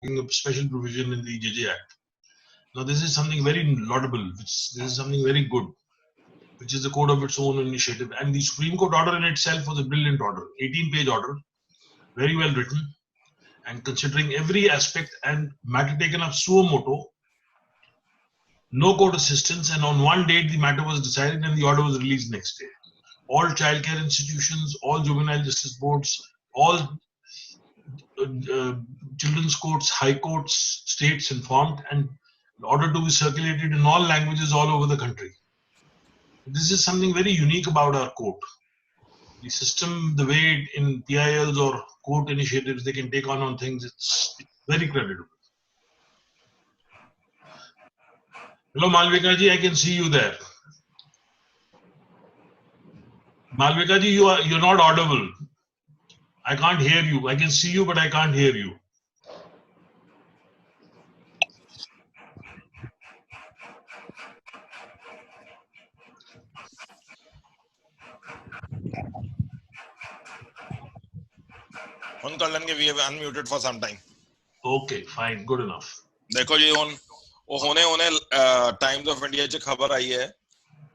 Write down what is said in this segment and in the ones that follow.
a special provision in the JJ Act. Now, this is something very laudable. This is something very good, which is a code of its own initiative. And the Supreme Court order in itself was a brilliant order, 18-page order, very well written, and considering every aspect and matter taken up suo moto, no court assistance, and on one date the matter was decided and the order was released next day. All childcare institutions, all juvenile justice boards, all children's courts, high courts, states informed, and the order to be circulated in all languages all over the country. This is something very unique about our court. The system, the way in PILs or court initiatives they can take on things, it's very creditable. Hello, Malvika ji, I can see you there. Malvika ji, you're not audible. I can't hear you. I can see you, but I can't hear you. We have unmuted for some time. Okay, fine, good enough. देखो जी होने Times of India च खबर आई है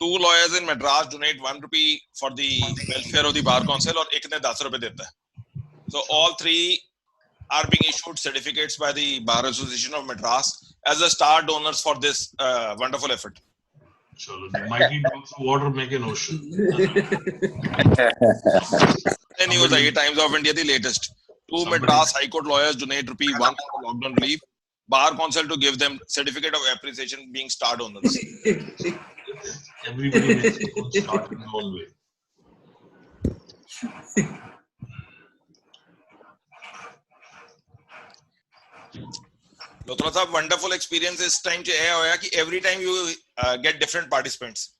2 lawyers in Madras donate 1 rupee for the welfare of the Bar Council और एक ने 10 रुपए देता है. So all 3 are being issued certificates by the Bar Association of Madras as a star donors for this wonderful effort. Chalo, the mighty drops of water make an ocean. The news I Times of India the latest. 2 Madras High Court lawyers donate rupee 1 for lockdown relief. Bar Council to give them certificate of appreciation being star donors. Everybody makes their own start in their own way. Lotra sahab, wonderful experience this time ch eh hoya ki every time you get different participants.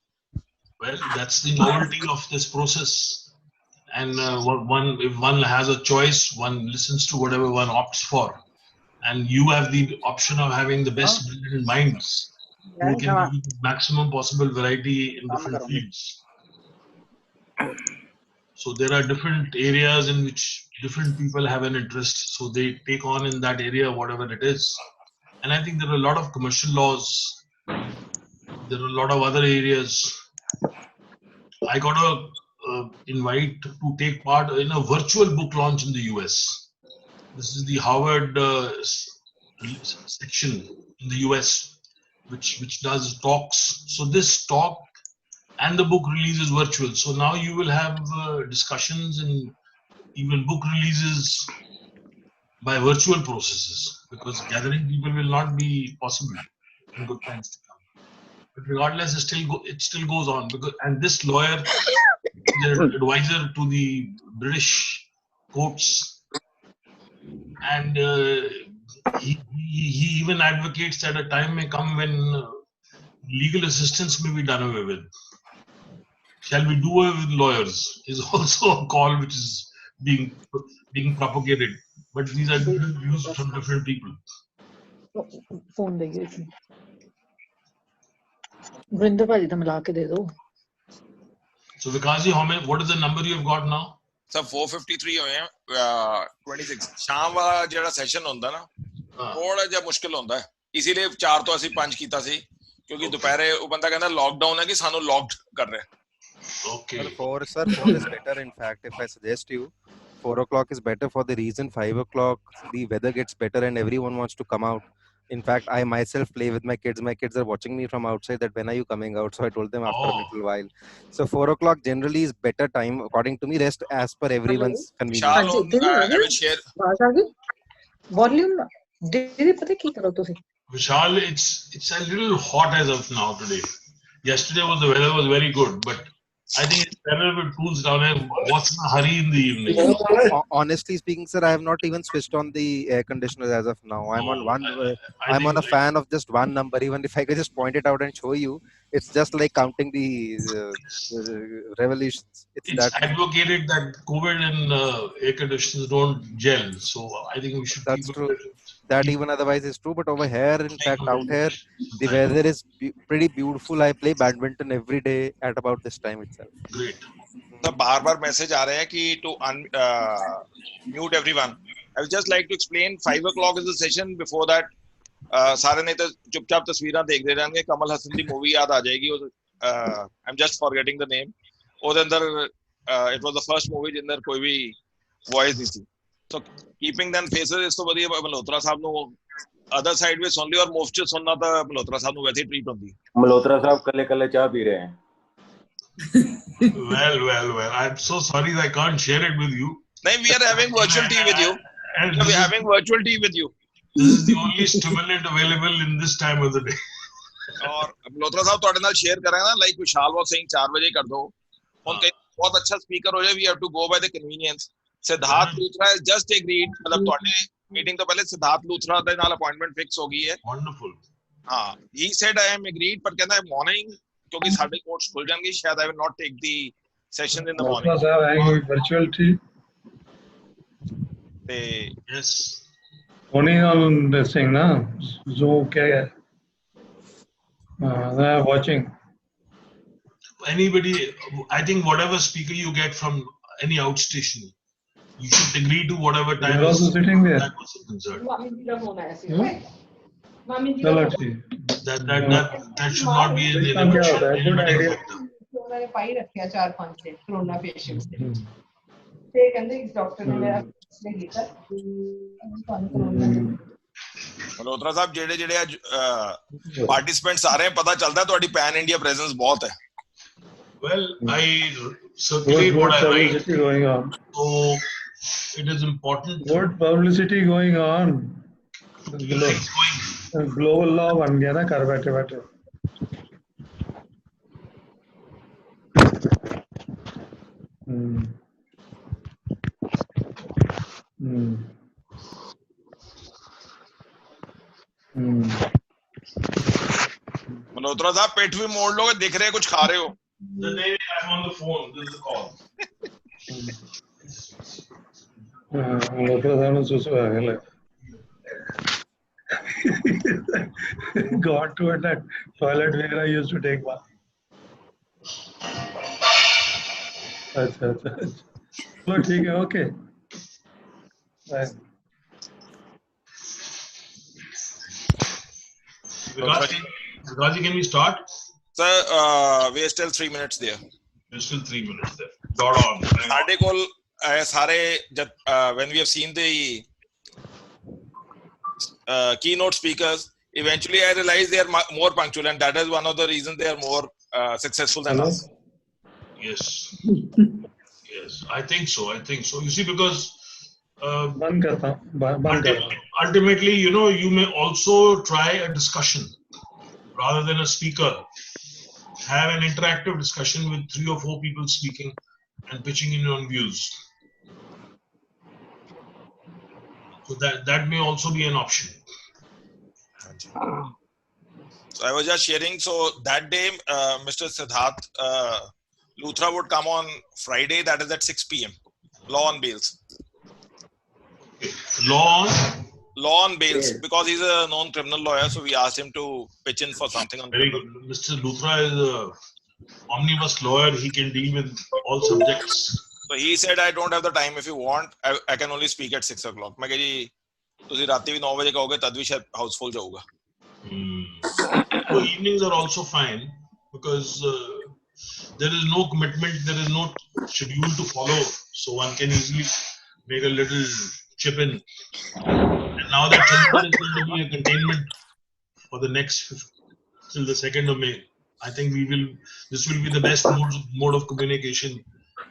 Well, that's the novelty of this process. And if one has a choice, one listens to whatever one opts for. And you have the option of having the best brilliant minds who can give maximum possible variety in different fields. So there are different areas in which different people have an interest. So they take on in that area whatever it is. And I think there are a lot of commercial laws. There are a lot of other areas. I got a invite to take part in a virtual book launch in the US. This is the Harvard section in the US, which does talks. So this talk and the book release is virtual. So now you will have discussions and even book releases by virtual processes, because gathering people will not be possible in good times to come. But regardless, it still goes on, and this lawyer is an advisor to the British courts, and he even advocates that a time may come when legal assistance may be done away with. Shall we do away with lawyers? Is also a call which is being propagated. But these are different views from different people. Phone de gaye. Vrinder bhai da mila ke de do. So Vikas ji, what is the number you have got now? Sir, 453 ਹੋਏ ਆ 26 ਸ਼ਾਮ ਵਾਲਾ ਜਿਹੜਾ session ਹੁੰਦਾ ਨਾ ਥੋੜਾ ਜਿਹਾ ਮੁਸ਼ਕਿਲ ਹੁੰਦਾ ਹੈ, ਇਸੀलिए 4 ਤੋਂ ਅਸੀਂ 5 ਕੀਤਾ ਸੀ ਕਿਉਂਕਿ ਦੁਪਹਿਰੇ ਉਹ ਬੰਦਾ ਕਹਿੰਦਾ ਲੋਕਡਾਊਨ ਹੈ ਕਿ ਸਾਨੂੰ ਲੌਕਡ ਕਰ ਰਿਹਾ. Okay. Well, 4 is better. In fact, if I suggest you, 4 o'clock is better for the reason 5 o'clock the weather gets better and everyone wants to come out. In fact, I myself play with my kids. My kids are watching me from outside that when are you coming out? So I told them after a little while. So 4 o'clock generally is better time according to me. Rest as per everyone's convenience. I will share. Volume. Did pata ki karo tusi? Vishal, it's a little hot as of now today. Yesterday the weather was very good, but I think it's better if it cools down. And what's in a hurry in the evening? Honestly speaking, sir, I have not even switched on the air conditioners as of now. I'm on one. I'm on a fan of just one number. Even if I could just point it out and show you, it's just like counting the revolutions. It's advocated that COVID and air conditioners don't gel. So I think we should. That's true. That even otherwise is true, but over here, in fact, out here, the weather is pretty beautiful. I play badminton every day at about this time itself. Great. The बार-बार message आ रहे हैं कि to mute everyone. I would just like to explain 5 o'clock is the session. Before that, सारे नहीं तो चुपचाप तस्वीरें देख दे रहेंगे. कमल हसन की मूवी याद आ जाएगी. I'm just forgetting the name. ਉਹਦੇ ਅੰਦਰ it was the first movie Jinder ਕੋਈ ਵੀ voice ਨਹੀਂ ਸੀ. So keeping them faces ਇਸ ਤੋਂ ਵਧੀਆ ਮਲਹੋਤਰਾ ਸਾਹਿਬ ਨੂੰ other side ਵਿੱਚ ਸੁਣ ਲਈ ਔਰ ਮੁਫਤ ਚ ਸੁਣਨਾ ਤਾਂ ਮਲਹੋਤਰਾ ਸਾਹਿਬ ਨੂੰ ਵੈਸੇ ਹੀ ਟ੍ਰੀਟ ਹੁੰਦੀ. ਮਲਹੋਤਰਾ ਸਾਹਿਬ ਕੱਲੇ ਚਾਹ ਪੀ ਰਹੇ ਹਨ. Well. I'm so sorry that I can't share it with you. No, we are having virtual tea with you. We are having virtual tea with you. This is the only stimulant available in this time of the day. और मल्होत्रा साहब ਤੁਹਾਡੇ ਨਾਲ share ਕਰਾਂਗਾ ਨਾ like ਵਿਸ਼ਾਲ ਵਾਸ saying 4 ਵਜੇ ਕਰ ਦੋ. ਹੁਣ ਕਈ ਬਹੁਤ ਅੱਛਾ ਸਪੀਕਰ ਹੋ ਜਾਏ. We have to go by the convenience. Siddharth Luthra has just agreed. मतलब ਤੁਹਾਡੇ ਮੀਟਿੰਗ ਤੋਂ ਪਹਿਲੇ ਸਿਧਾਰਥ ਲੂਥਰਾ ਦੇ ਨਾਲ ਅਪਾਇੰਟਮੈਂਟ ਫਿਕਸ ਹੋ ਗਈ ਹੈ. Wonderful. ਹਾਂ, he said I am agreed ਪਰ ਕਹਿੰਦਾ morning ਕਿਉਂਕਿ ਸਾਡੇ ਕੋਰਸ ਖੁੱਲ ਜਾਣਗੇ ਸ਼ਾਇਦ I will not take the session in the morning. Luthra sir having virtual tea. ਤੇ Yes. Only on this thing, na? Zoom क्या है? They are watching. Anybody, I think whatever speaker you get from any outstation, you should agree to whatever time You're also sitting there. that person concerned. चलो ठीक. That should not be an Good limiting idea. factor. ਉਹਨਾਂ ਨੇ ਪਾਈ ਰੱਖਿਆ 4-5 ਤੇ corona patients ਦੇ ਤੇ ਕਹਿੰਦੇ ਇਸ ਡਾਕਟਰ ਨੇ ਮੇਰਾ ਨੇ ਕੀਤਾ ਤੁਹਾਨੂੰ ਕਰੋਨਾ ਮਲਹੋਤਰਾ ਸਾਹਿਬ ਜਿਹੜੇ ਅੱਜ ਪਾਰਟਿਸਿਪੈਂਟਸ ਆ ਰਹੇ ਪਤਾ ਚੱਲਦਾ ਤੁਹਾਡੀ ਪੈਨ ਇੰਡੀਆ ਪ੍ਰੈਜ਼ੈਂਸ ਬਹੁਤ ਹੈ. Well, I circulate what I write. Publicity going on. So it is important. Good publicity going on. It's going. Global law बन गया ना घर बैठे बैठे. ਮਲਹੋਤਰਾ ਸਾਹਿਬ ਪਿੱਠ ਵੀ ਮੋੜ ਲੋਗੇ ਦਿਖ ਰਹੇ ਕੁਝ ਖਾ ਰਹੇ ਹੋ. The day I'm on the phone, this is a call. Luthra sir सुसु आ गया. Got to that toilet where I used to take bath. अच्छा. चलो ठीक है, okay. Bye. Vigaji, can we start? Sir, we are still 3 minutes there. There's still 3 minutes there. Dot on. ਸਾਡੇ ਕੋਲ ਸਾਰੇ when we have seen the keynote speakers, eventually I realized they are more punctual, and that is one of the reasons they are more successful than us. Yes. Yes, I think so. You see, because बंद करता. ultimately, you may also try a discussion rather than a speaker. Have an interactive discussion with 3 or 4 people speaking and pitching in on views. So that may also be an option. So I was just sharing. So that day, Mr. Siddharth Luthra would come on Friday. That is at 6 p.m. Law on bails. Law on bails, Yes. because he's a known criminal lawyer. So we asked him to pitch in for something on Very criminal. good. Mr. Luthra is a omnibus lawyer. He can deal with all subjects. So he said, I don't have the time. If you want, I can only speak at 6 o'clock. मैं कही तुसी राती भी 9 बजे कहोगे तब भी शायद Housefull जाऊगा. So evenings are also fine because there is no commitment, there is no schedule to follow, so one can easily make a little chip in. And now that Chandigarh is going to be a containment for the next till the 2nd of May, I think this will be the best mode of communication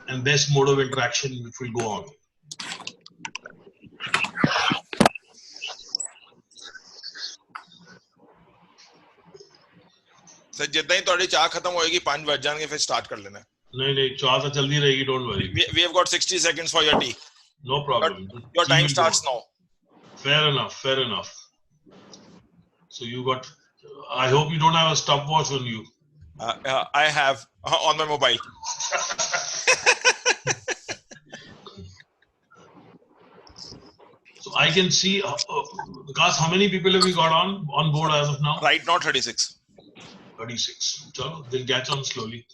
and best mode of interaction which will go on. Sir जितना ही थोड़ी चाह खत्म होएगी 5 बज जाएंगे फिर start कर लेना. नहीं चाह तो चलती रहेगी, don't worry. We have got 60 seconds for your tea. No problem. Your time starts now. Fair enough. So you got, I hope you don't have a stopwatch on you. I have on my mobile. So I can see, Vikas, how many people have we got on board as of now? Right now 36. 36. Chalo, they'll catch on slowly.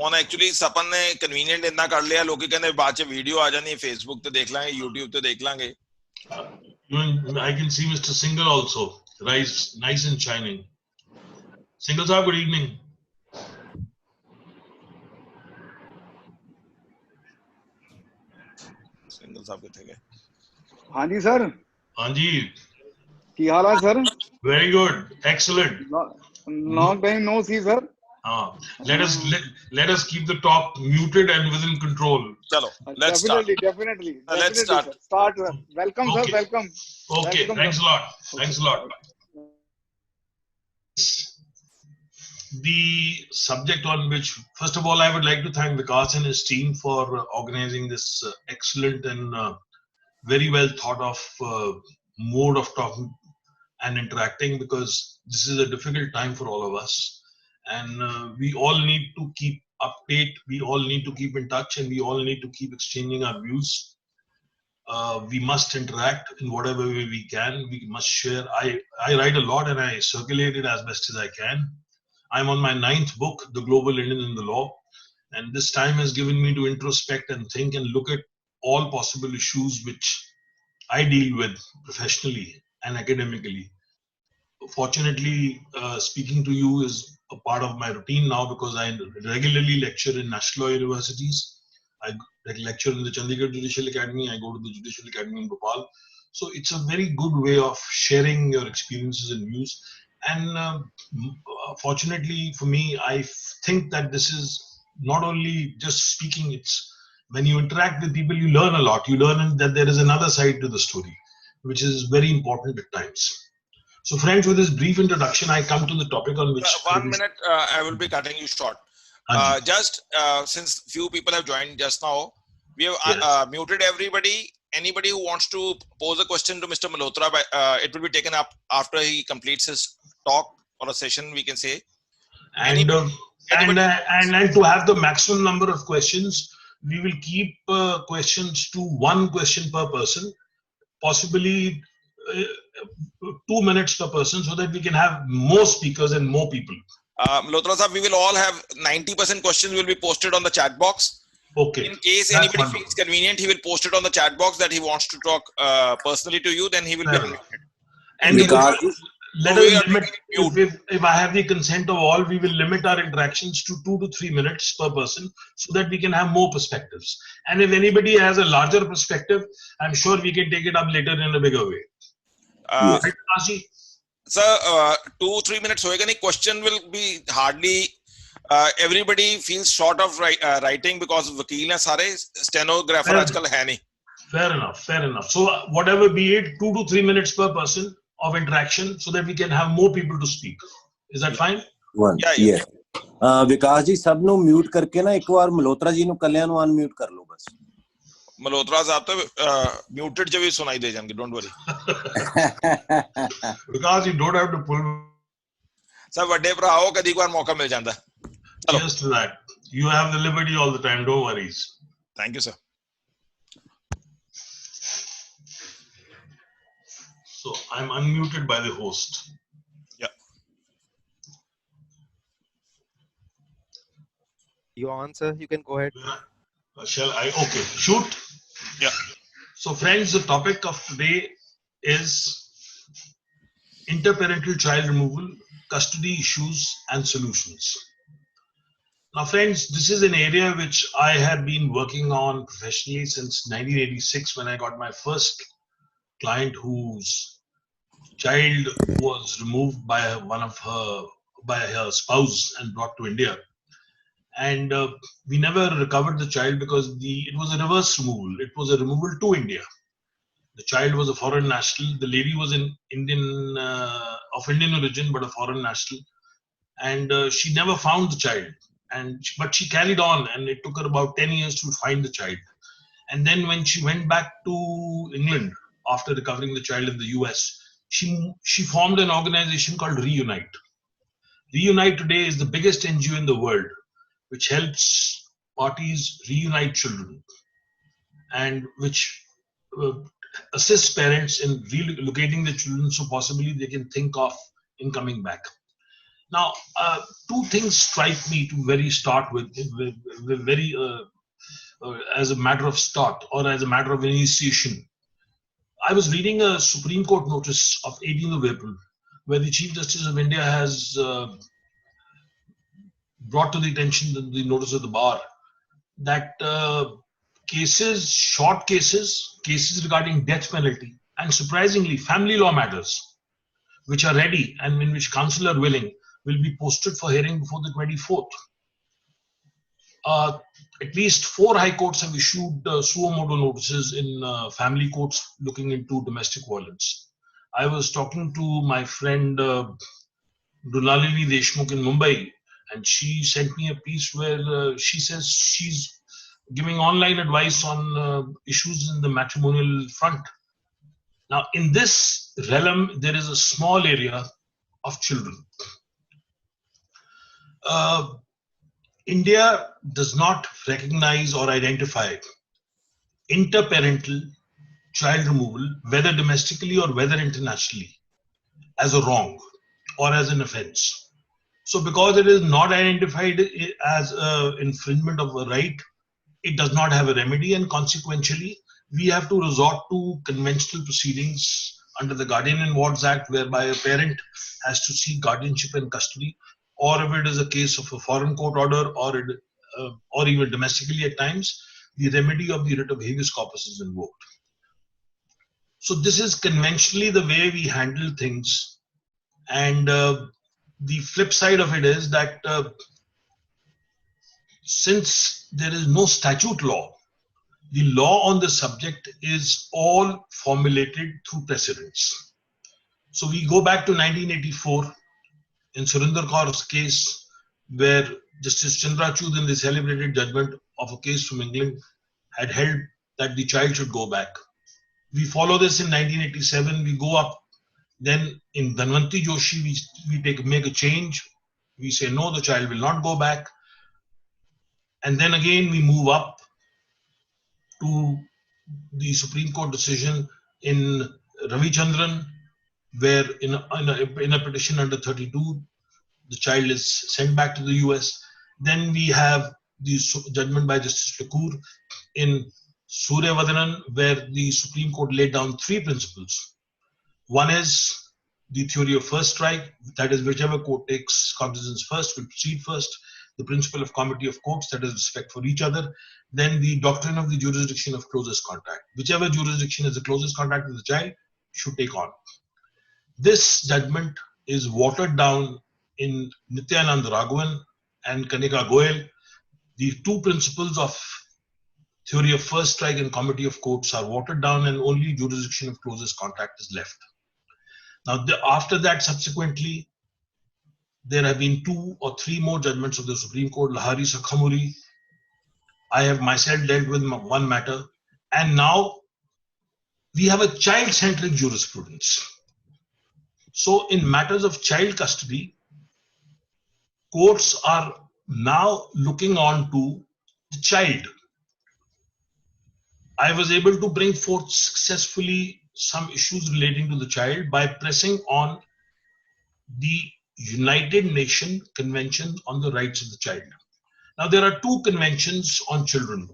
ਹੁਣ actually Swapan ਨੇ convenient ਇੰਨਾ ਕਰ ਲਿਆ, ਲੋਕੀ ਕਹਿੰਦੇ ਬਾਅਦ ਚ video ਆ ਜਾਣੀ ਫੇਸਬੁੱਕ ਤੇ ਦੇਖ ਲਾਂਗੇ, YouTube ਤੇ ਦੇਖ ਲਾਂਗੇ. I can see Mr. Singhal also, nice and shining. Singhal sir, good evening. Single ਸਾਹਿਬ ਕਿੱਥੇ ਗਏ? ਹਾਂਜੀ ਸਰ, Anji, ਕੀ ਹਾਲ ਹੈ sir? very good, excellent. Long time no see sir. Let us keep the talk muted and within control. ਚਲੋ let's start. Definitely. Let's start. Start sir. Welcome Okay. sir, welcome. Okay, Welcome, thanks sir. a lot. Thanks a lot. The subject on which, first of all, I would like to thank Vikas and his team for organizing this excellent and very well thought of mode of talking and interacting, because this is a difficult time for all of us, and we all need to keep update, we all need to keep in touch, and we all need to keep exchanging our views. We must interact in whatever way we can. We must share. I write a lot and I circulate it as best as I can. I'm on my 9th book, The Global Indian in the Law, and this time has given me to introspect and think and look at all possible issues which I deal with professionally and academically. Fortunately, speaking to you is a part of my routine now, because I regularly lecture in national law universities. I lecture in the Chandigarh Judicial Academy. I go to the Judicial Academy in Bhopal. So it's a very good way of sharing your experiences and views. And fortunately for me, I think that this is not only just speaking, it's when you interact with people, you learn a lot. You learn that there is another side to the story, which is very important at times. So friends, with this brief introduction, I come to the topic on which... 1 minute, I will be cutting you short. Just since few people have joined just now, we have muted everybody. Anybody who wants to pose a question to Mr. Malhotra, it will be taken up after he completes his talk or a session, we can say. And to have the maximum number of questions, we will keep questions to 1 question per person, possibly 2 minutes per person, so that we can have more speakers and more people. Malhotra sir, we will all have 90% questions will be posted on the chat box. Okay. In case anybody feels convenient, he will post it on the chat box that he wants to talk personally to you, then he will be unmuted. And let us limit, if I have the consent of all, we will limit our interactions to 2 to 3 minutes per person, so that we can have more perspectives. And if anybody has a larger perspective, I'm sure we can take it up later in a bigger way. Right, Kasi? Sir, 2-3 minutes hoega nahi. Question will be hardly. Everybody feels short of writing because वकील हैं सारे, stenographer आजकल है नहीं. Fair enough, fair enough. So whatever be it, 2 to 3 minutes per person of interaction, so that we can have more people to speak. Is that fine? Yeah. ਵਿਕਾਸ ਜੀ, ਸਭ ਨੂੰ mute ਕਰਕੇ ਨਾ ਇੱਕ ਵਾਰ ਮਲਹੋਤਰਾ ਜੀ ਨੂੰ ਕੱਲਿਆਂ ਨੂੰ ਅਨਮਿਊਟ ਕਰ ਲਓ ਬਸ. ਮਲਹੋਤਰਾ ਸਾਹਿਬ ਤਾਂ ਮਿਊਟਡ ਚ ਵੀ ਸੁਣਾਈ ਦੇ ਜਾਣਗੇ, don't worry. Because you don't have to pull. Sir ਵੱਡੇ ਭਰਾ ਹੋ, ਕਦੀ ਕੋਈ ਮੌਕਾ ਮਿਲ ਜਾਂਦਾ. Cheers to that. You have the liberty all the time, don't worry. Thank you, sir. So I'm unmuted by the host. Yeah. You answer, you can go ahead. Shall I? Okay, shoot. Yeah. So friends, the topic of today is interparental child removal, custody issues and solutions. Now friends, this is an area which I have been working on professionally since 1986, when I got my first client whose child was removed by her spouse and brought to India, and we never recovered the child because it was a reverse removal. It was a removal to India. The child was a foreign national. The lady was of Indian origin but a foreign national, and she never found the child. But she carried on, and it took her about 10 years to find the child. And then when she went back to England after recovering the child in the US, she formed an organization called Reunite. Reunite today is the biggest NGO in the world, which helps parties reunite children, and which assists parents in relocating the children so possibly they can think of in coming back. Now, two things strike me to very start with, very as a matter of start or as a matter of initiation. I was reading a Supreme Court notice of 18th of April, where the Chief Justice of India has brought to the attention the notice of the bar that cases, short cases regarding death penalty, and surprisingly, family law matters, which are ready and in which counsel are willing, will be posted for hearing before the 24th. At least 4 high courts have issued suo motu notices in family courts looking into domestic violence. I was talking to my friend Dunalini Deshmukh in Mumbai, and she sent me a piece where she says she's giving online advice on issues in the matrimonial front. Now, in this realm, there is a small area of children. India does not recognize or identify interparental child removal, whether domestically or whether internationally, as a wrong or as an offense. So because it is not identified as an infringement of a right, it does not have a remedy, and consequentially, we have to resort to conventional proceedings under the Guardian and Wards Act, whereby a parent has to seek guardianship and custody, or if it is a case of a foreign court order, or even domestically at times, the remedy of the writ of habeas corpus is invoked. So this is conventionally the way we handle things, and the flip side of it is that since there is no statute law, the law on the subject is all formulated through precedents. So we go back to 1984 in Surinder Kaur's case, where Justice Chandrachud, in the celebrated judgment of a case from England, had held that the child should go back. We follow this in 1987. We go up. Then in Dhanvanti Joshi, we make a change. We say, no, the child will not go back. And then again, we move up to the Supreme Court decision in Ravichandran, where in a petition under 32, the child is sent back to the US. Then we have the judgment by Justice Lakur in Suryavadanan, where the Supreme Court laid down 3 principles. One is the theory of first strike, that is, whichever court takes cognizance first will proceed first. The principle of comity of courts, that is, respect for each other. Then the doctrine of the jurisdiction of closest contact. Whichever jurisdiction is the closest contact with the child should take on. This judgment is watered down in Nityanand Raghavan and Kanika Goyal. The 2 principles of theory of first strike and comity of courts are watered down, and only jurisdiction of closest contact is left. Now, after that, subsequently, there have been 2 or 3 more judgments of the Supreme Court, Lahari, Sakhamuri. I have myself dealt with one matter, and now we have a child-centric jurisprudence. So in matters of child custody, courts are now looking on to the child. I was able to bring forth successfully some issues relating to the child by pressing on the United Nations Convention on the Rights of the Child. Now, there are 2 conventions on children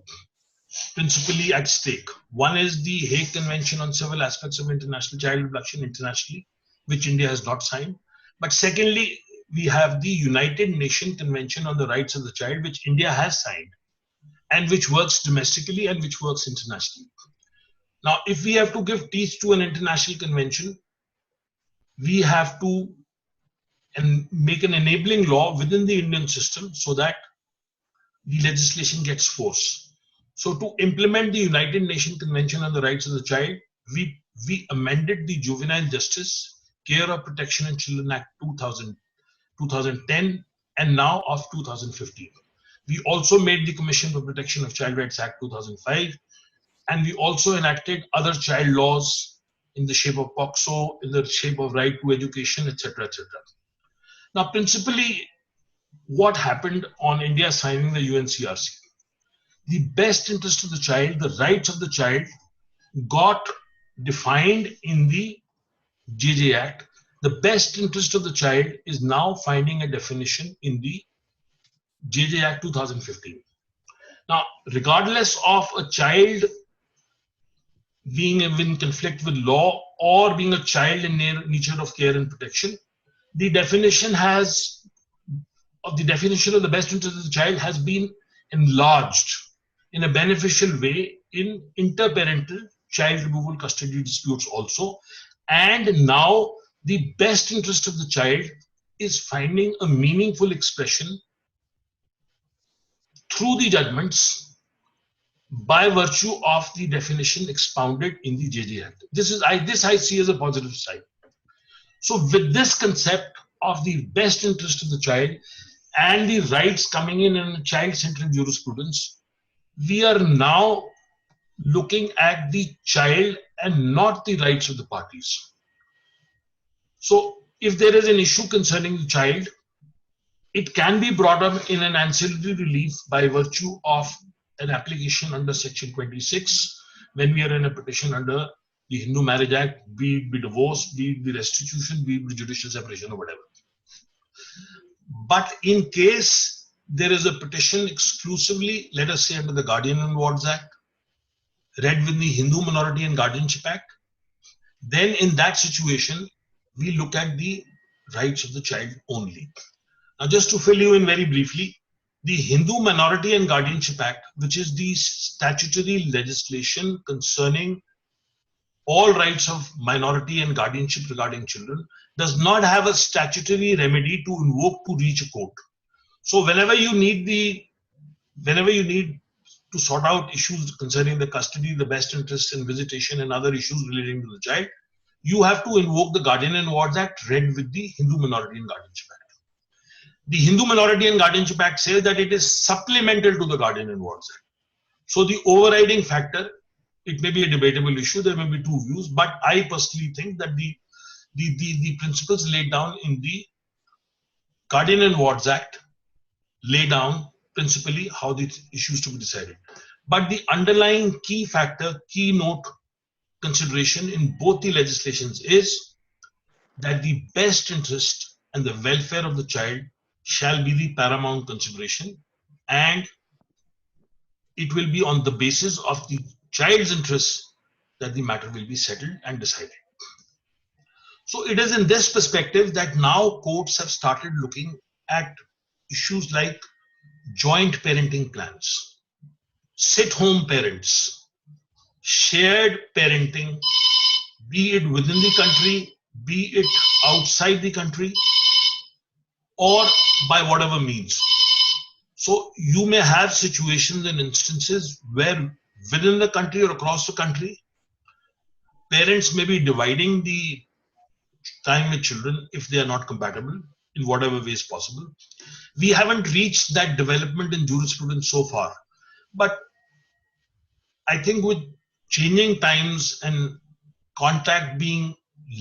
principally at stake. One is the Hague Convention on Civil Aspects of International Child Abduction internationally, which India has not signed. But secondly, we have the United Nations Convention on the Rights of the Child, which India has signed, and which works domestically and which works internationally. Now, if we have to give teeth to an international convention, we have to make an enabling law within the Indian system so that the legislation gets force. So to implement the United Nations Convention on the Rights of the Child, we amended the Juvenile Justice, Care or Protection in Children Act 2010 and now of 2015. We also made the Commission for Protection of Child Rights Act 2005, and we also enacted other child laws in the shape of POCSO, in the shape of right to education, etc., etc. Now, principally, what happened on India signing the UNCRC? The best interest of the child, the rights of the child, got defined in the JJ Act. the best interest of the child is now finding a definition in the JJ Act 2015. Now, regardless of a child being in conflict with law or being a child in nature of care and protection, the definition of the best interest of the child has been enlarged in a beneficial way in interparental child removal custody disputes also. And now the best interest of the child is finding a meaningful expression through the judgments by virtue of the definition expounded in the JJ Act. This I see as a positive side. So with this concept of the best interest of the child and the rights coming in a child-centered jurisprudence, we are now looking at the child and not the rights of the parties. So if there is an issue concerning the child, it can be brought up in an ancillary relief by virtue of an application under Section 26 when we are in a petition under the Hindu Marriage Act, be it divorce, be it the restitution, be it the judicial separation or whatever. But in case there is a petition exclusively, let us say under the Guardian and Wards Act, read with the Hindu Minority and Guardianship Act, then in that situation, we look at the rights of the child only. Now, just to fill you in very briefly, the Hindu Minority and Guardianship Act, which is the statutory legislation concerning all rights of minority and guardianship regarding children, does not have a statutory remedy to invoke to reach a court. So whenever you need to sort out issues concerning the custody, the best interests and visitation and other issues relating to the child, you have to invoke the Guardian and Wards Act read with the Hindu Minority and Guardianship Act. The Hindu Minority and Guardianship Act says that it is supplemental to the Guardian and Wards Act. So the overriding factor, it may be a debatable issue, there may be two views, but I personally think that the principles laid down in the Guardian and Wards Act lay down principally how the issues to be decided. But the underlying key factor, keynote consideration in both the legislations is that the best interest and the welfare of the child shall be the paramount consideration, and it will be on the basis of the child's interests that the matter will be settled and decided. So it is in this perspective that now courts have started looking at issues like joint parenting plans, sit-home parents, shared parenting, be it within the country, be it outside the country, or by whatever means. So you may have situations and instances where within the country or across the country, parents may be dividing the time with children if they are not compatible in whatever ways possible. We haven't reached that development in jurisprudence so far, but I think with changing times and contact being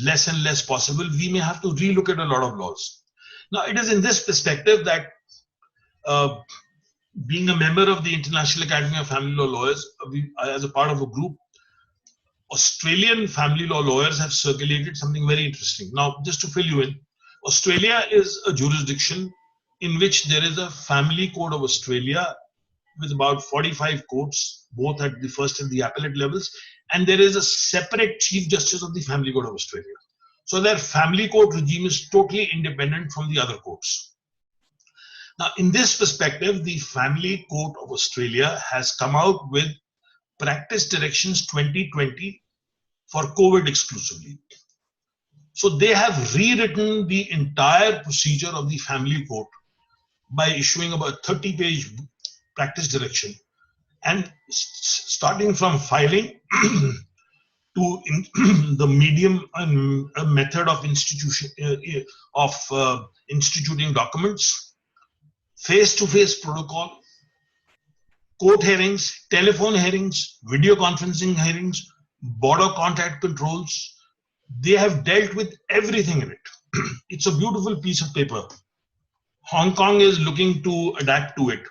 less and less possible, we may have to relook at a lot of laws. Now, it is in this perspective that being a member of the International Academy of Family Law Lawyers, as a part of a group, Australian family law lawyers have circulated something very interesting. Now, just to fill you in, Australia is a jurisdiction in which there is a Family Code of Australia with about 45 courts, both at the first and the appellate levels, and there is a separate Chief Justice of the Family Code of Australia. So their family court regime is totally independent from the other courts. Now, in this perspective, the Family Court of Australia has come out with Practice Directions 2020 for COVID exclusively. So they have rewritten the entire procedure of the family court by issuing about 30-page practice direction, and starting from filing to the medium and method of instituting documents, face-to-face protocol, court hearings, telephone hearings, video conferencing hearings, border contact controls. They have dealt with everything in it. It's a beautiful piece of paper. Hong Kong is looking to adapt to it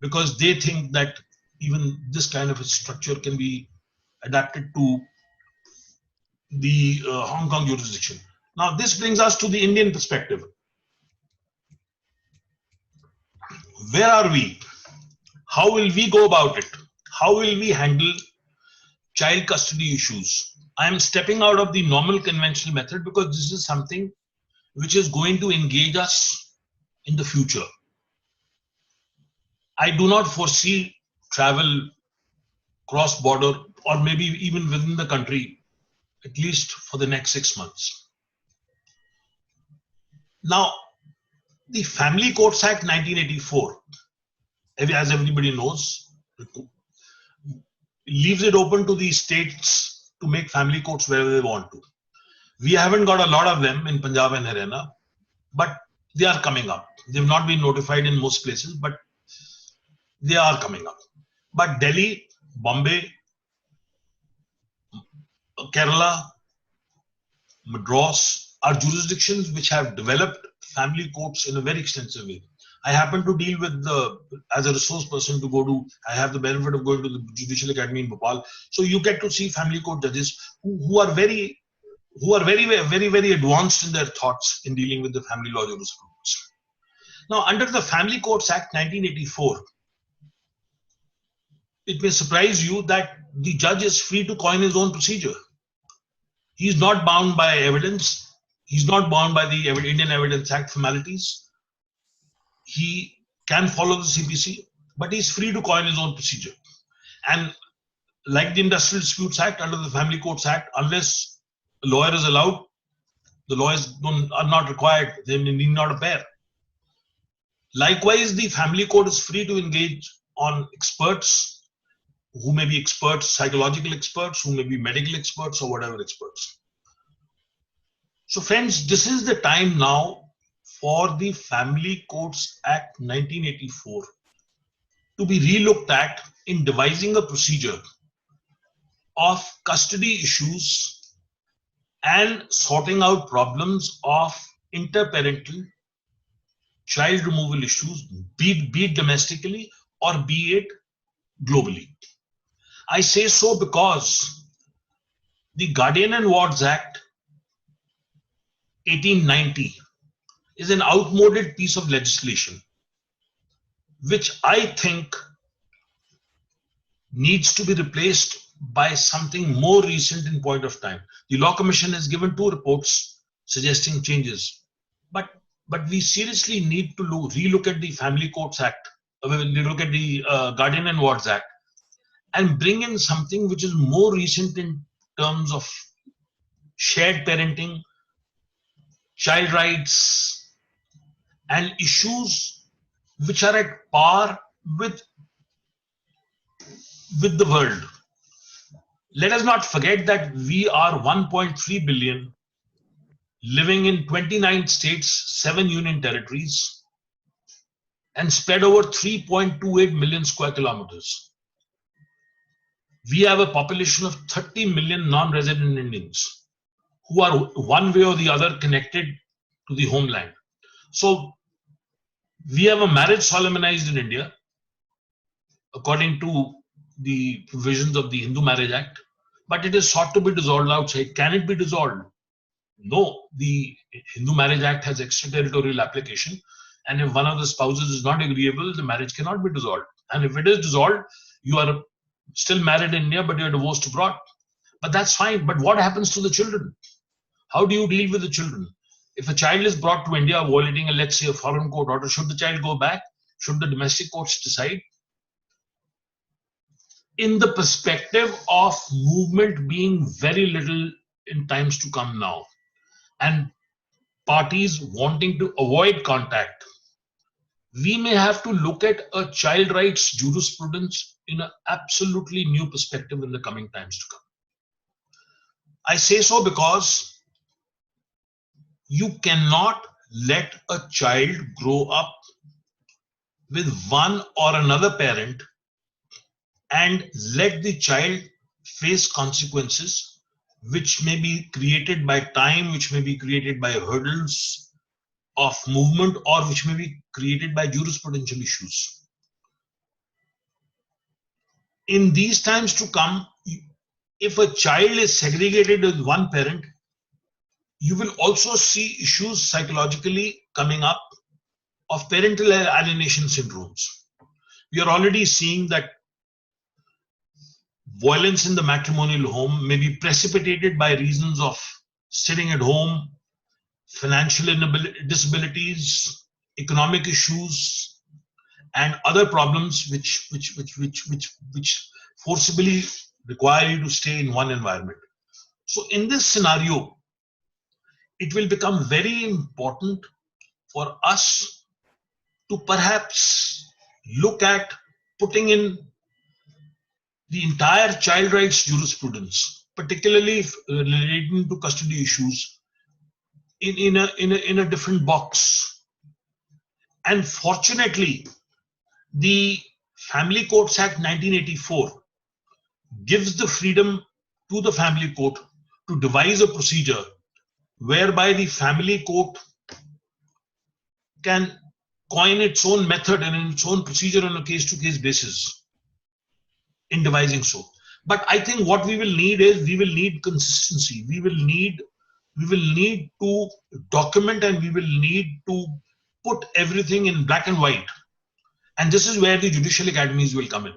because they think that even this kind of a structure can be adapted to the Hong Kong jurisdiction. Now, this brings us to the Indian perspective. Where are we? How will we go about it? How will we handle child custody issues? I am stepping out of the normal conventional method because this is something which is going to engage us in the future. I do not foresee travel cross-border or maybe even within the country, at least for the next 6 months. Now, the Family Courts Act 1984, as everybody knows, leaves it open to the states to make family courts wherever they want to. We haven't got a lot of them in Punjab and Haryana, but they are coming up. They've not been notified in most places, but they are coming up. But Delhi, Bombay, Kerala, Madras are jurisdictions which have developed family courts in a very extensive way. I happen to deal with as a resource person I have the benefit of going to the Judicial Academy in Bhopal. So you get to see family court judges who are very advanced in their thoughts in dealing with the family law jurisprudence. Now, under the Family Courts Act 1984, it may surprise you that the judge is free to coin his own procedure. He is not bound by evidence. He's not bound by the Indian Evidence Act formalities. He can follow the CPC, but he's free to coin his own procedure. And like the Industrial Disputes Act, under the Family Courts Act, unless a lawyer is allowed, the lawyers are not required. They need not appear. Likewise, the family court is free to engage on experts who may be experts, psychological experts, who may be medical experts or whatever experts. So friends, this is the time now for the Family Courts Act 1984 to be relooked at in devising a procedure of custody issues and sorting out problems of interparental child removal issues, be it domestically or be it globally. I say so because the Guardian and Wards Act 1890 is an outmoded piece of legislation which I think needs to be replaced by something more recent in point of time. The Law Commission has given 2 reports suggesting changes, but we seriously need to relook at the Family Courts Act, look at the Guardian and Wards Act, and bring in something which is more recent in terms of shared parenting, child rights, and issues which are at par with the world. Let us not forget that we are 1.3 billion living in 29 states, 7 union territories, and spread over 3.28 million square kilometers. We have a population of 30 million non-resident Indians who are one way or the other connected to the homeland. So we have a marriage solemnized in India according to the provisions of the Hindu Marriage Act, but it is sought to be dissolved outside. Can it be dissolved? No, the Hindu Marriage Act has extraterritorial application, and if one of the spouses is not agreeable, the marriage cannot be dissolved. And if it is dissolved, you are still married in India, but you are divorced abroad. But that's fine. But what happens to the children? How do you deal with the children? If a child is brought to India violating, let's say, a foreign court order, should the child go back? Should the domestic courts decide? In the perspective of movement being very little in times to come now, and parties wanting to avoid contact, we may have to look at a child rights jurisprudence in an absolutely new perspective in the coming times to come. I say so because you cannot let a child grow up with one or another parent and let the child face consequences which may be created by time, which may be created by hurdles of movement, or which may be created by jurisprudential issues. In these times to come, if a child is segregated with one parent, you will also see issues psychologically coming up of parental alienation syndromes. We are already seeing that violence in the matrimonial home may be precipitated by reasons of sitting at home, financial disabilities, economic issues, and other problems which forcibly require you to stay in one environment. So in this scenario, it will become very important for us to perhaps look at putting in the entire child rights jurisprudence, particularly relating to custody issues, in a different box. And fortunately, the Family Courts Act 1984 gives the freedom to the family court to devise a procedure whereby the family court can coin its own method and its own procedure on a case-to-case basis in devising so. But I think what we will need is, we will need consistency. We will need to document, and we will need to put everything in black and white. And this is where the judicial academies will come in.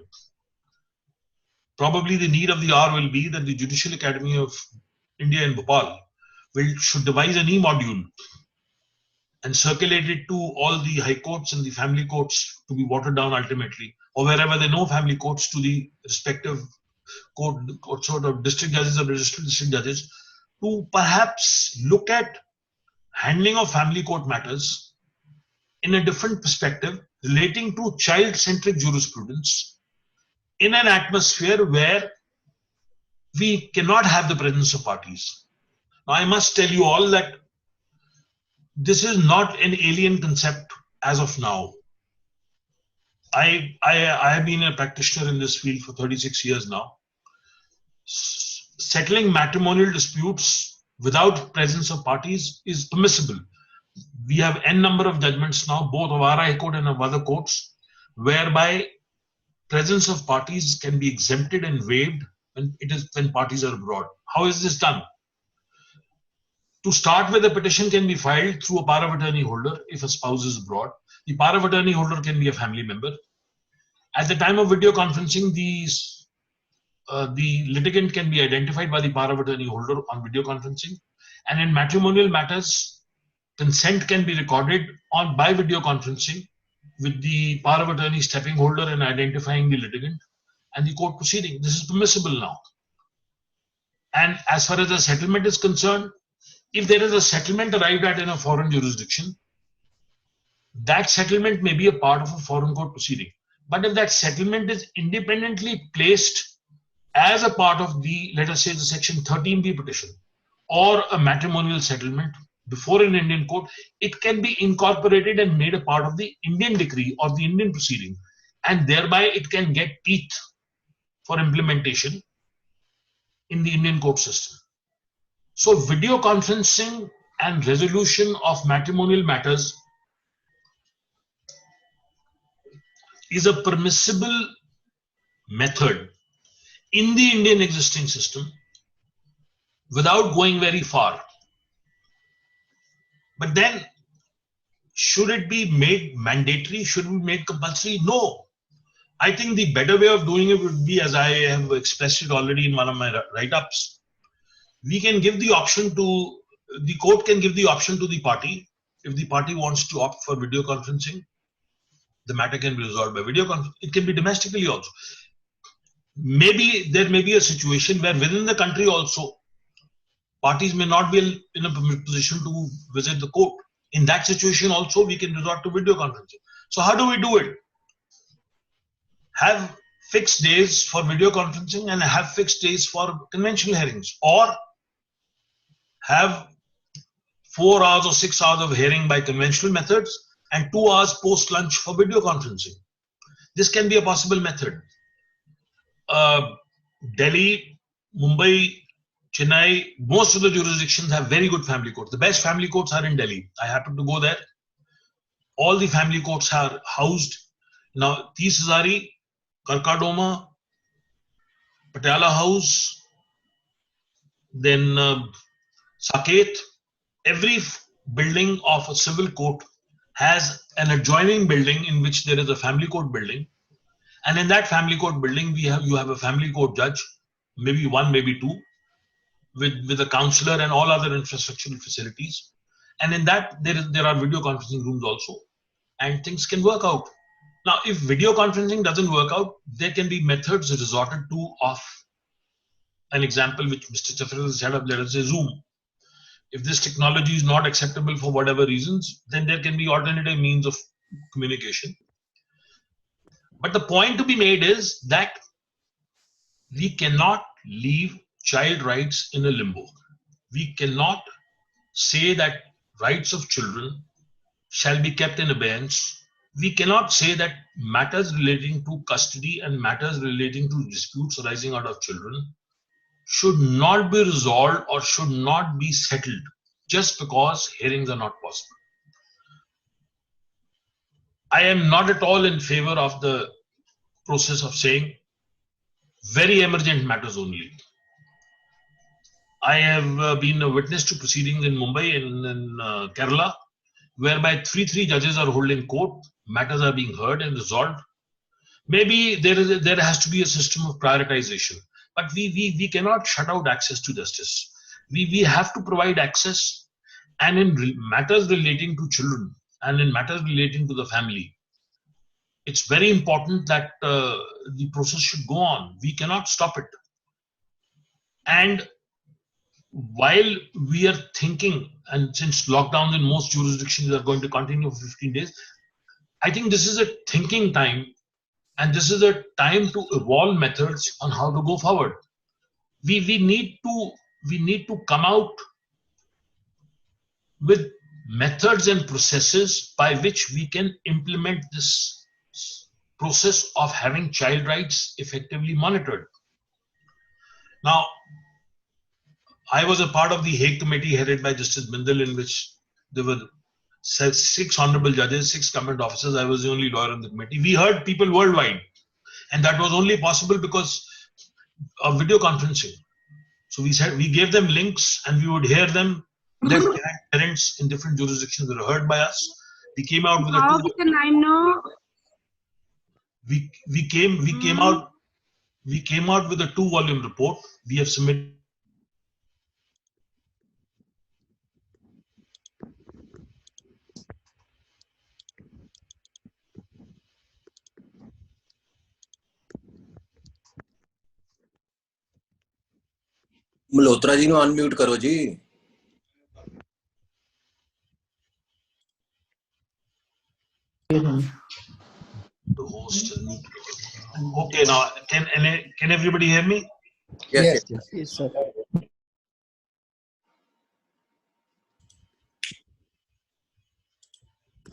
Probably the need of the hour will be that the Judicial Academy of India in Bhopal should devise an e-module and circulate it to all the high courts and the family courts to be watered down ultimately, or wherever there are no family courts, to the respective court sort of district judges or registered district judges, to perhaps look at handling of family court matters in a different perspective relating to child-centric jurisprudence in an atmosphere where we cannot have the presence of parties. Now, I must tell you all that this is not an alien concept as of now. I have been a practitioner in this field for 36 years now. Settling matrimonial disputes without presence of parties is permissible. We have n number of judgments now, both of our High Court and of other courts, whereby presence of parties can be exempted and waived when parties are abroad. How is this done? To start with, a petition can be filed through a power of attorney holder if a spouse is abroad. The power of attorney holder can be a family member. At the time of video conferencing, the litigant can be identified by the power of attorney holder on video conferencing. And in matrimonial matters, consent can be recorded by video conferencing with the power of attorney stepping holder and identifying the litigant and the court proceeding. This is permissible now. And as far as the settlement is concerned, if there is a settlement arrived at in a foreign jurisdiction, that settlement may be a part of a foreign court proceeding. But if that settlement is independently placed as a part of the, let us say, the section 13B petition or a matrimonial settlement before an Indian court, it can be incorporated and made a part of the Indian decree or the Indian proceeding, and thereby it can get teeth for implementation in the Indian court system. So video conferencing and resolution of matrimonial matters is a permissible method in the Indian existing system without going very far. But then, should it be made mandatory? Should it be made compulsory? No. I think the better way of doing it would be, as I have expressed it already in one of my write-ups, we can give the option to, the court can give the option to the party. If the party wants to opt for video conferencing, the matter can be resolved by video conference. It can be domestically also. Maybe there may be a situation where within the country also, parties may not be in a position to visit the court. In that situation also, we can resort to video conferencing. So how do we do it? Have fixed days for video conferencing and have fixed days for conventional hearings, or have 4 hours or 6 hours of hearing by conventional methods and 2 hours post lunch for video conferencing. This can be a possible method. Delhi, Mumbai, Chennai, most of the jurisdictions have very good family courts. The best family courts are in Delhi. I happen to go there. All the family courts are housed. Now, Tees Hazari, Karkadoma, Patiala House, then Saket, every building of a civil court has an adjoining building in which there is a family court building, and in that family court building you have a family court judge, maybe one, maybe two, with a counselor and all other infrastructural facilities, and in that there are video conferencing rooms also, and things can work out. Now, if video conferencing doesn't work out, there can be methods resorted to of an example which Mr. Chafra has set up, let us say Zoom. If this technology is not acceptable for whatever reasons, then there can be alternative means of communication. But the point to be made is that we cannot leave child rights in a limbo. We cannot say that rights of children shall be kept in abeyance. We cannot say that matters relating to custody and matters relating to disputes arising out of children should not be resolved or should not be settled just because hearings are not possible. I am not at all in favor of the process of saying very emergent matters only. I have been a witness to proceedings in Mumbai and in Kerala, whereby three judges are holding court, matters are being heard and resolved. Maybe there has to be a system of prioritization, but we cannot shut out access to justice. We have to provide access, and in matters relating to children and in matters relating to the family, it's very important that the process should go on. We cannot stop it. And while we are thinking, and since lockdowns in most jurisdictions are going to continue for 15 days, I think this is a thinking time, and this is a time to evolve methods on how to go forward. We need to come out with methods and processes by which we can implement this process of having child rights effectively monitored. Now, I was a part of the Hague Committee headed by Justice Bindal, in which there were 6 honorable judges, 6 government officers. I was the only lawyer on the committee. We heard people worldwide, and that was only possible because of video conferencing. So we gave them links, and we would hear them. Their parents in different jurisdictions were heard by us. We came out with How can I know? We came out with a 2-volume report. We have submitted. Malhotra ਜੀ ਨੂੰ unmute ਕਰੋ ਜੀ। The host is mute. Okay, now can everybody hear me? Yes. Yes, sir.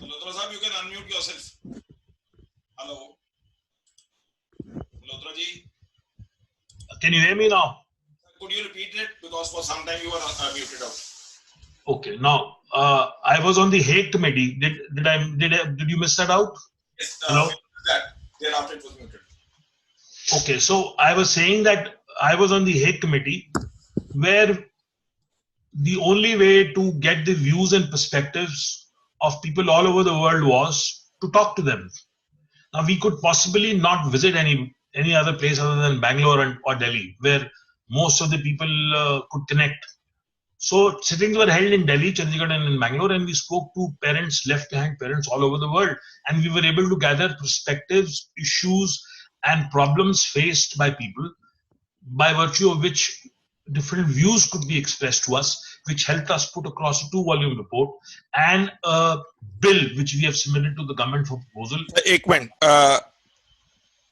Malhotra sahab, you can unmute yourself. Hello. Malhotra ji. Can you hear me now? Could you repeat it? Because for some time you were muted out. Okay, now I was on the Hague Committee. Did you miss that out? Yes. Hello? That. Thereafter it was muted. Okay, so I was saying that I was on the Hague Committee, where the only way to get the views and perspectives of people all over the world was to talk to them. Now, we could possibly not visit any other place other than Bangalore or Delhi, where most of the people could connect. So sittings were held in Delhi, Chandigarh, and in Bangalore, and we spoke to parents, left behind parents all over the world, and we were able to gather perspectives, issues, and problems faced by people, by virtue of which different views could be expressed to us, which helped us put across a 2-volume report and a bill which we have submitted to the government for proposal. Ek minute.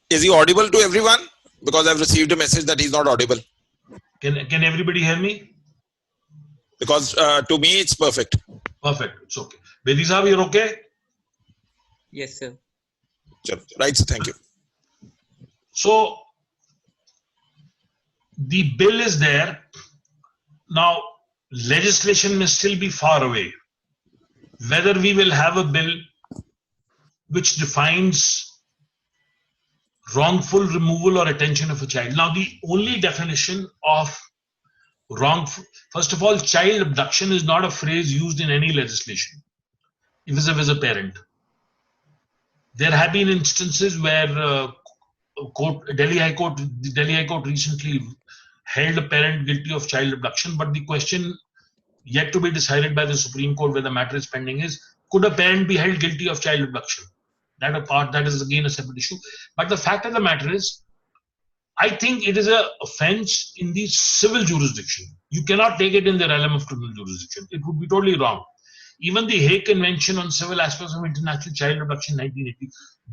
Is he audible to everyone? Because I've received a message that he's not audible. Can everybody hear me? Because to me it's perfect. Perfect. It's okay. Bedi sahab, you're okay? Yes, sir. Right, so thank you. So the bill is there. Now, legislation may still be far away. Whether we will have a bill which defines wrongful removal or retention of a child. Now, the only definition of wrong. First of all, child abduction is not a phrase used in any legislation vis-a-vis a parent. There have been instances where Delhi High Court recently held a parent guilty of child abduction, but the question yet to be decided by the Supreme Court, where the matter is pending, is could a parent be held guilty of child abduction? That is again a separate issue. But the fact of the matter is, I think it is an offense in the civil jurisdiction. You cannot take it in the realm of criminal jurisdiction. It would be totally wrong. Even the Hague Convention on Civil Aspects of International Child Abduction 1980,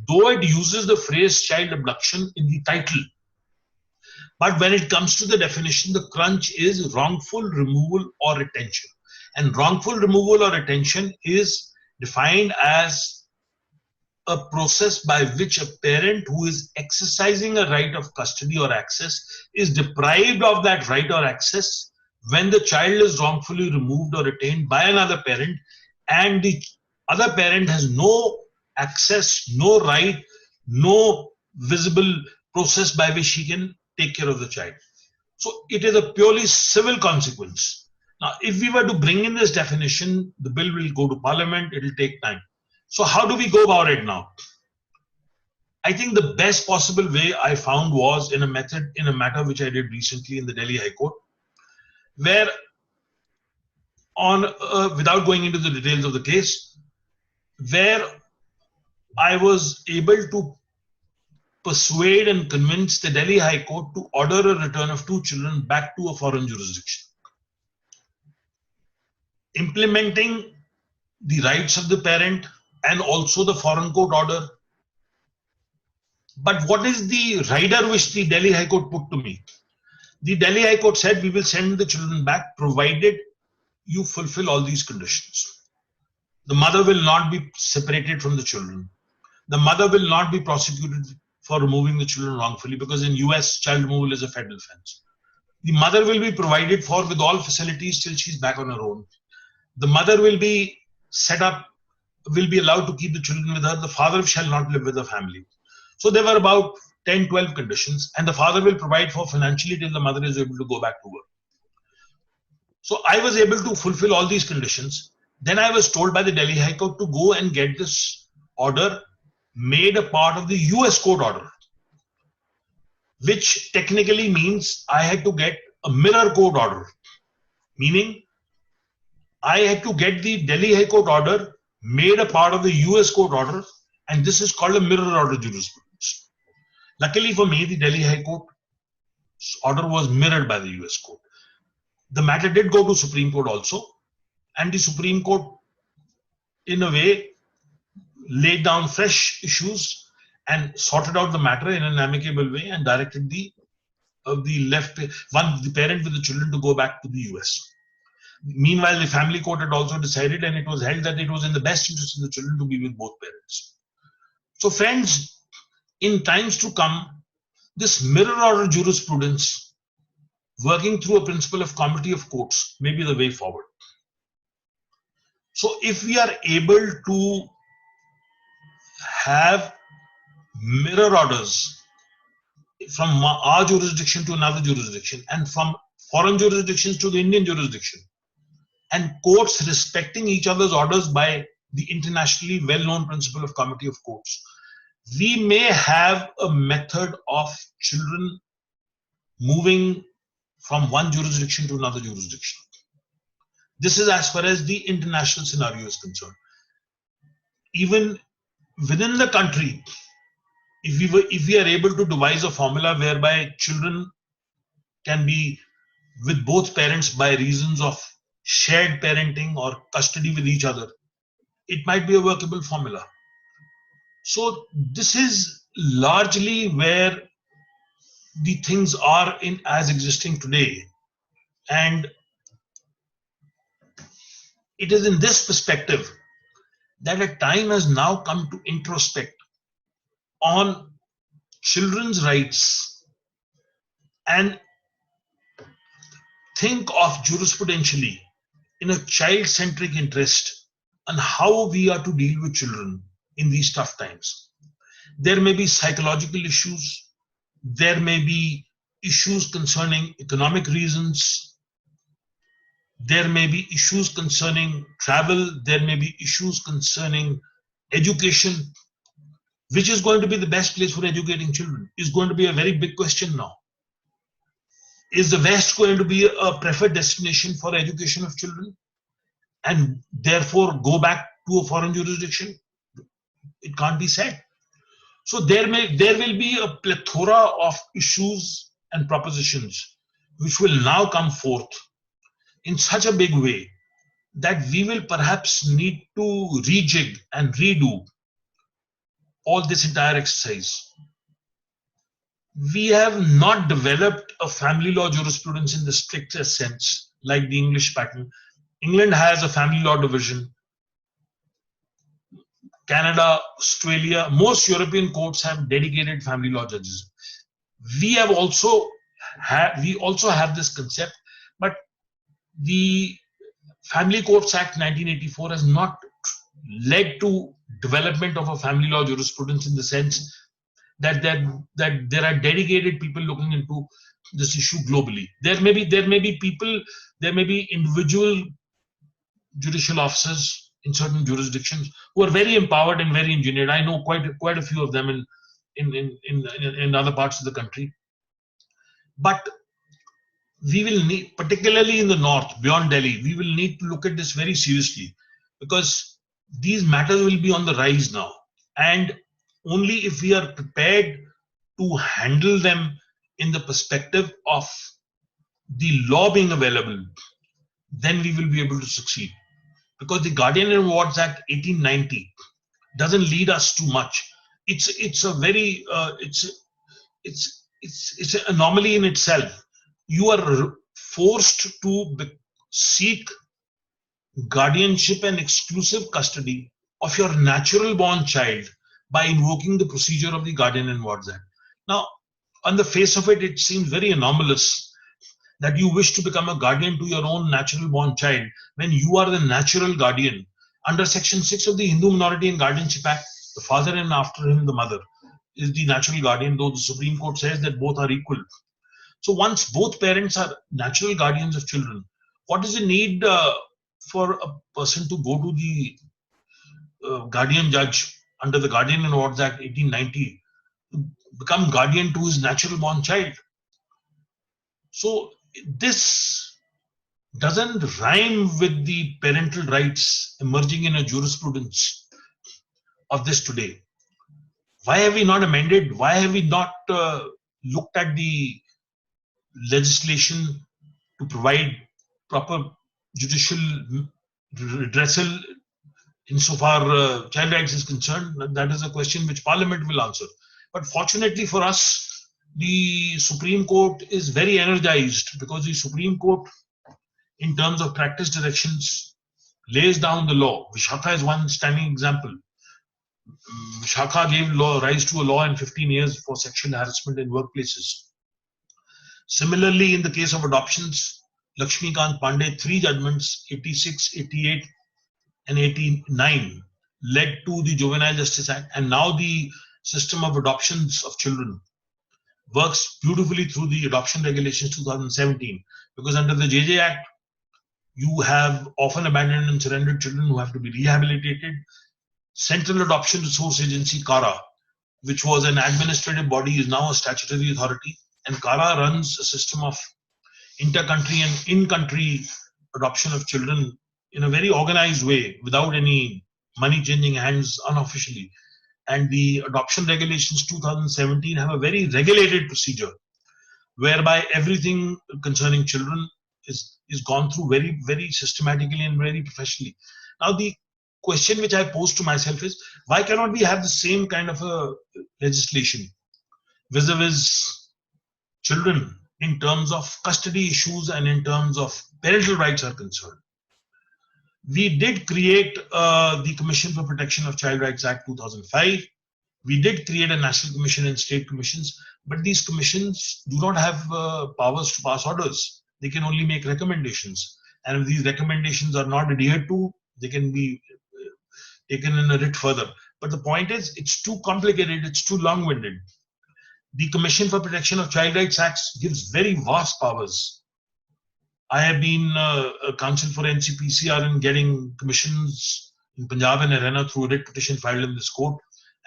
though it uses the phrase child abduction in the title, but when it comes to the definition, the crunch is wrongful removal or retention. And wrongful removal or retention is defined as a process by which a parent who is exercising a right of custody or access is deprived of that right or access when the child is wrongfully removed or retained by another parent, and the other parent has no access, no right, no visible process by which he can take care of the child. So it is a purely civil consequence. Now, if we were to bring in this definition, the bill will go to Parliament, it will take time. So how do we go about it now? I think the best possible way I found was in a matter which I did recently in the Delhi High Court, where without going into the details of the case, where I was able to persuade and convince the Delhi High Court to order a return of 2 children back to a foreign jurisdiction, implementing the rights of the parent and also the foreign court order. But what is the rider which the Delhi High Court put to me? The Delhi High Court said, we will send the children back provided you fulfill all these conditions. The mother will not be separated from the children. The mother will not be prosecuted for removing the children wrongfully, because in US, child removal is a federal offense. The mother will be provided for with all facilities till she's back on her own. The mother will be set up, will be allowed to keep the children with her. The father shall not live with the family. So there were about 10, 12 conditions, and the father will provide for financially till the mother is able to go back to work. So I was able to fulfill all these conditions. Then I was told by the Delhi High Court to go and get this order made a part of the US court order, which technically means I had to get a mirror court order, meaning I had to get the Delhi High Court order made a part of the US court order, and this is called a mirror order jurisprudence. Luckily for me, the Delhi High Court order was mirrored by the US court. The matter did go to Supreme Court also, and the Supreme Court, in a way, laid down fresh issues and sorted out the matter in an amicable way and directed the parent with the children to go back to the US. Meanwhile, the family court had also decided, and it was held that it was in the best interest of the children to be with both parents. So friends, in times to come, this mirror order jurisprudence, working through a principle of comity of courts, may be the way forward. So if we are able to have mirror orders from our jurisdiction to another jurisdiction, and from foreign jurisdictions to the Indian jurisdiction, and courts respecting each other's orders by the internationally well-known principle of comity of courts, we may have a method of children moving from one jurisdiction to another jurisdiction. This is as far as the international scenario is concerned. Even within the country, if we are able to devise a formula whereby children can be with both parents by reasons of shared parenting or custody with each other, it might be a workable formula. So this is largely where the things are as existing today. And it is in this perspective that a time has now come to introspect on children's rights and think of jurisprudentially in a child-centric interest on how we are to deal with children in these tough times. There may be psychological issues, there may be issues concerning economic reasons, There may be issues concerning travel. There may be issues concerning education. Which is going to be the best place for educating children is going to be a very big question now. Is the West going to be a preferred destination for education of children and therefore go back to a foreign jurisdiction? It can't be said. So there will be a plethora of issues and propositions which will now come forth in such a big way that we will perhaps need to rejig and redo all this entire exercise. We have not developed a family law jurisprudence in the strictest sense, like the English pattern. England has a family law division. Canada, Australia, most European courts have dedicated family law judges. We also have this concept, but the Family Courts Act 1984 has not led to development of a family law jurisprudence in the sense that there are dedicated people looking into this issue globally. There may be individual judicial officers in certain jurisdictions who are very empowered and very engineered. I know quite a few of them in other parts of the country. But we will need, particularly in the north, beyond Delhi, we will need to look at this very seriously, because these matters will be on the rise now. And only if we are prepared to handle them in the perspective of the law being available, then we will be able to succeed. Because the Guardian and Wards Act 1890 doesn't lead us too much. It's a very it's an anomaly in itself. You are forced to seek guardianship and exclusive custody of your natural born child by invoking the procedure of the Guardian and Wards Act. Now, on the face of it, it seems very anomalous that you wish to become a guardian to your own natural born child when you are the natural guardian. Under Section 6 of the Hindu Minority and Guardianship Act, the father and after him the mother is the natural guardian, though the Supreme Court says that both are equal. So once both parents are natural guardians of children, what is the need for a person to go to the guardian judge under the Guardian and Wards Act 1890 to become guardian to his natural born child? So this doesn't rhyme with the parental rights emerging in a jurisprudence of this today. Why have we not amended? Why have we not looked at the legislation to provide proper judicial redressal insofar child rights is concerned? That is a question which Parliament will answer. But fortunately for us, the Supreme Court is very energized, because the Supreme Court, in terms of practice directions, lays down the law. Vishakha is one standing example. Vishakha gave rise to a law in 15 years for sexual harassment in workplaces. Similarly, in the case of adoptions, Lakshmikant Pandey, 3 judgments, 86, 88 and 89, led to the Juvenile Justice Act, and now the system of adoptions of children works beautifully through the Adoption Regulations 2017, because under the JJ Act, you have often abandoned and surrendered children who have to be rehabilitated. Central Adoption Resource Agency, CARA, which was an administrative body, is now a statutory authority, and CARA runs a system of inter-country and in-country adoption of children in a very organized way, without any money changing hands unofficially. And the Adoption Regulations 2017 have a very regulated procedure whereby everything concerning children is gone through very, very systematically and very professionally. Now, the question which I pose to myself is, why cannot we have the same kind of a legislation vis-a-vis children in terms of custody issues and in terms of parental rights are concerned? We did create the Commission for Protection of Child Rights Act 2005. We did create a National Commission and State Commissions, but these commissions do not have powers to pass orders. They can only make recommendations. And if these recommendations are not adhered to, they can be taken in a writ further. But the point is, it's too complicated, it's too long-winded. The Commission for Protection of Child Rights Act gives very vast powers. I have been a counsel for NCPCR in getting commissions in Punjab and Haryana through a writ petition filed in this court.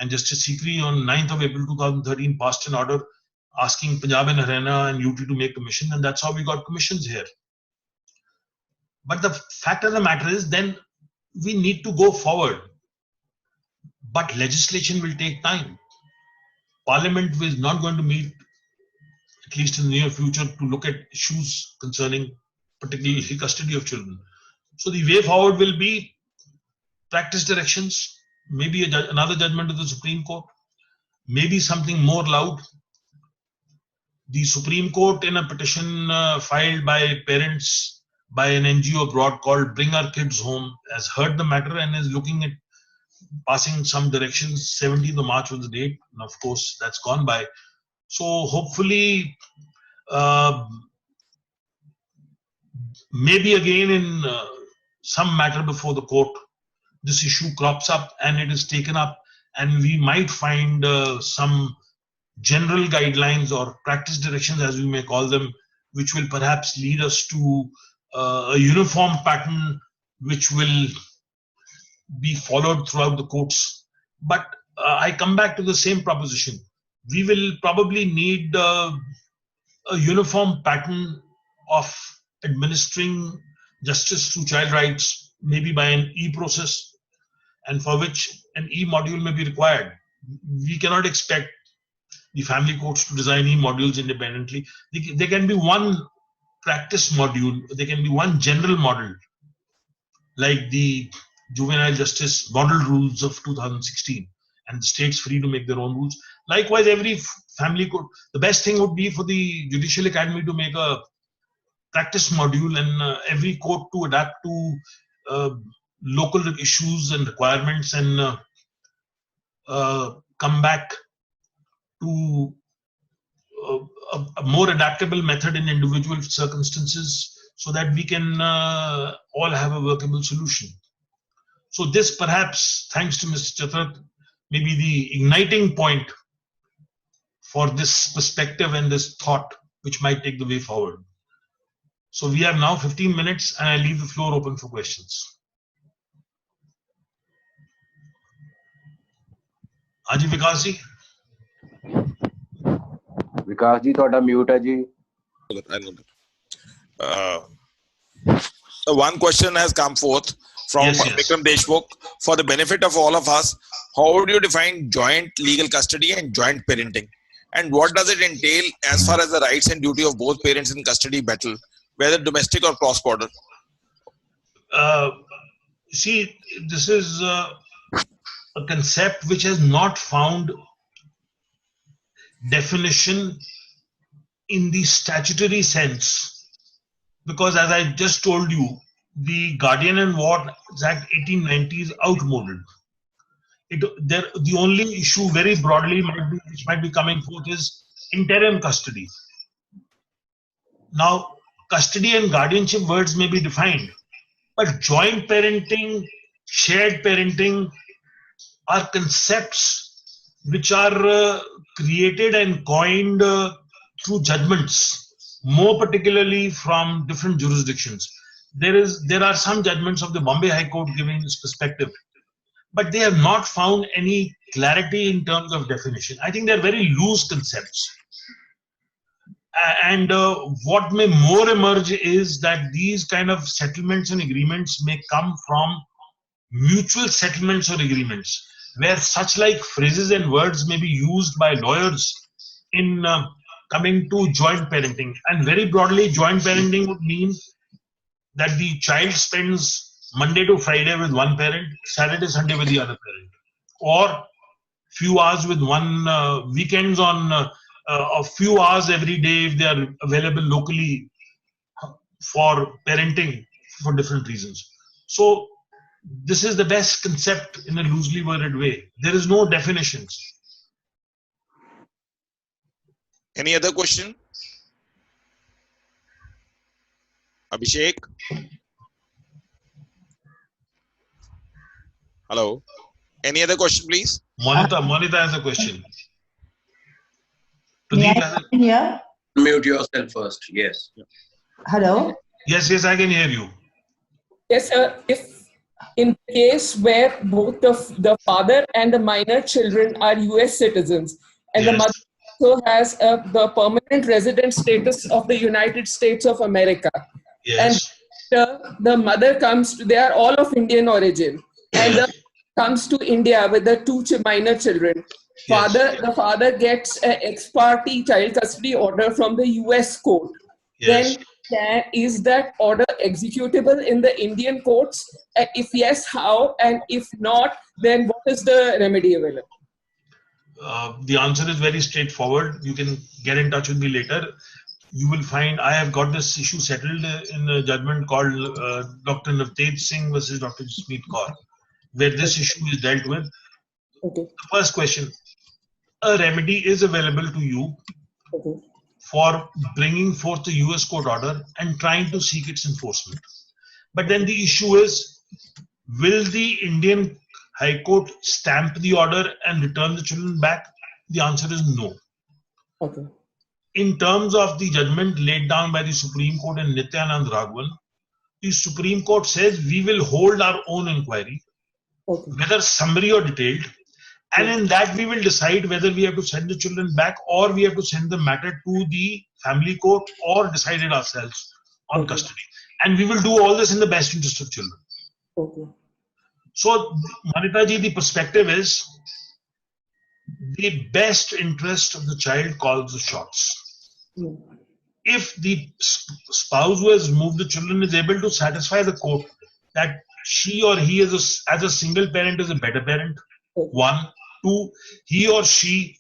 And Justice Sikri on 9th of April 2013 passed an order asking Punjab and Haryana and UT to make commission, and that's how we got commissions here. But the fact of the matter is, then we need to go forward. But legislation will take time. Parliament is not going to meet, at least in the near future, to look at issues concerning particularly custody of children. So the way forward will be practice directions, maybe another judgment of the Supreme Court, maybe something more loud. The Supreme Court, in a petition filed by parents by an NGO abroad called Bring Our Kids Home, has heard the matter and is looking at passing some directions. 17th of March was the date, and of course that's gone by. So hopefully, maybe again in some matter before the court, this issue crops up and it is taken up, and we might find some general guidelines or practice directions, as we may call them, which will perhaps lead us to a uniform pattern which will be followed throughout the courts. But I come back to the same proposition. We will probably need a uniform pattern of administering justice through child rights, maybe by an e-process, and for which an e-module may be required. We cannot expect the family courts to design e-modules independently. There can be one practice module, there can be one general model, like the Juvenile Justice Model Rules of 2016, and the states free to make their own rules. Likewise, every family court, the best thing would be for the Judicial Academy to make a practice module, and every court to adapt to local issues and requirements, and come back to a more adaptable method in individual circumstances, so that we can all have a workable solution. So this, perhaps, thanks to Mr. Chatrat, may be the igniting point for this perspective and this thought, which might take the way forward. So we have now 15 minutes, and I leave the floor open for questions. Haji Vikas ji. विकास जी ਤੁਹਾਡਾ mute है जी. I know that. So one question has come forth from Vikram Deshmukh. For the benefit of all of us, how would you define joint legal custody and joint parenting? And what does it entail as far as the rights and duty of both parents in custody battle, whether domestic or cross-border? See, this is a concept which has not found definition in the statutory sense, because as I just told you, the Guardian and Ward Act 1890 is outmoded. The only issue very broadly which might be coming forth is interim custody. Now, custody and guardianship words may be defined, but joint parenting, shared parenting are concepts which are created and coined through judgments, more particularly from different jurisdictions. There are some judgments of the Bombay High Court giving this perspective, but they have not found any clarity in terms of definition. I think they're very loose concepts. And what may more emerge is that these kind of settlements and agreements may come from mutual settlements or agreements, where such like phrases and words may be used by lawyers in coming to joint parenting. And very broadly, joint parenting would mean that the child spends Monday to Friday with one parent, Saturday, Sunday with the other parent, or few hours with one, weekends on a few hours every day if they are available locally for parenting for different reasons. So this is the best concept in a loosely worded way. There is no definitions. Any other question? Abhishek? Hello? Any other question, please? Monita has a question. May I come in here? Mute yourself first. Yes. Hello. Yes, yes, I can hear you. Yes, sir. If in case where both the father and the minor children are US citizens, and the Yes. mother also has the permanent resident status of the United States of America, and Yes. the mother comes to, they are all of Indian origin, and Yes. the comes to India with the two minor children. Yes. The father gets an ex parte child custody order from the US court. Yes. Then is that order executable in the Indian courts? And if yes, how? And if not, then what is the remedy available? The answer is very straightforward. You can get in touch with me later. You will find I have got this issue settled in a judgment called Dr. Navtej Singh versus Dr. Jasmeet Kaur, where this issue is dealt with. Okay. The first question, a remedy is available to you Okay. for bringing forth the US court order and trying to seek its enforcement. But then the issue is, will the Indian High Court stamp the order and return the children back? The answer is no. Okay. In terms of the judgment laid down by the Supreme Court in Nityanand Raghavan, the Supreme Court says we will hold our own inquiry, Okay. whether summary or detailed, and in that we will decide whether we have to send the children back or we have to send the matter to the family court or decide it ourselves on Okay. custody. And we will do all this in the best interest of children. Okay. So, Manita ji, the perspective is the best interest of the child calls the shots. Mm. If the spouse who has moved the children is able to satisfy the court that she or he as a single parent is a better parent, Okay. one, two, he or she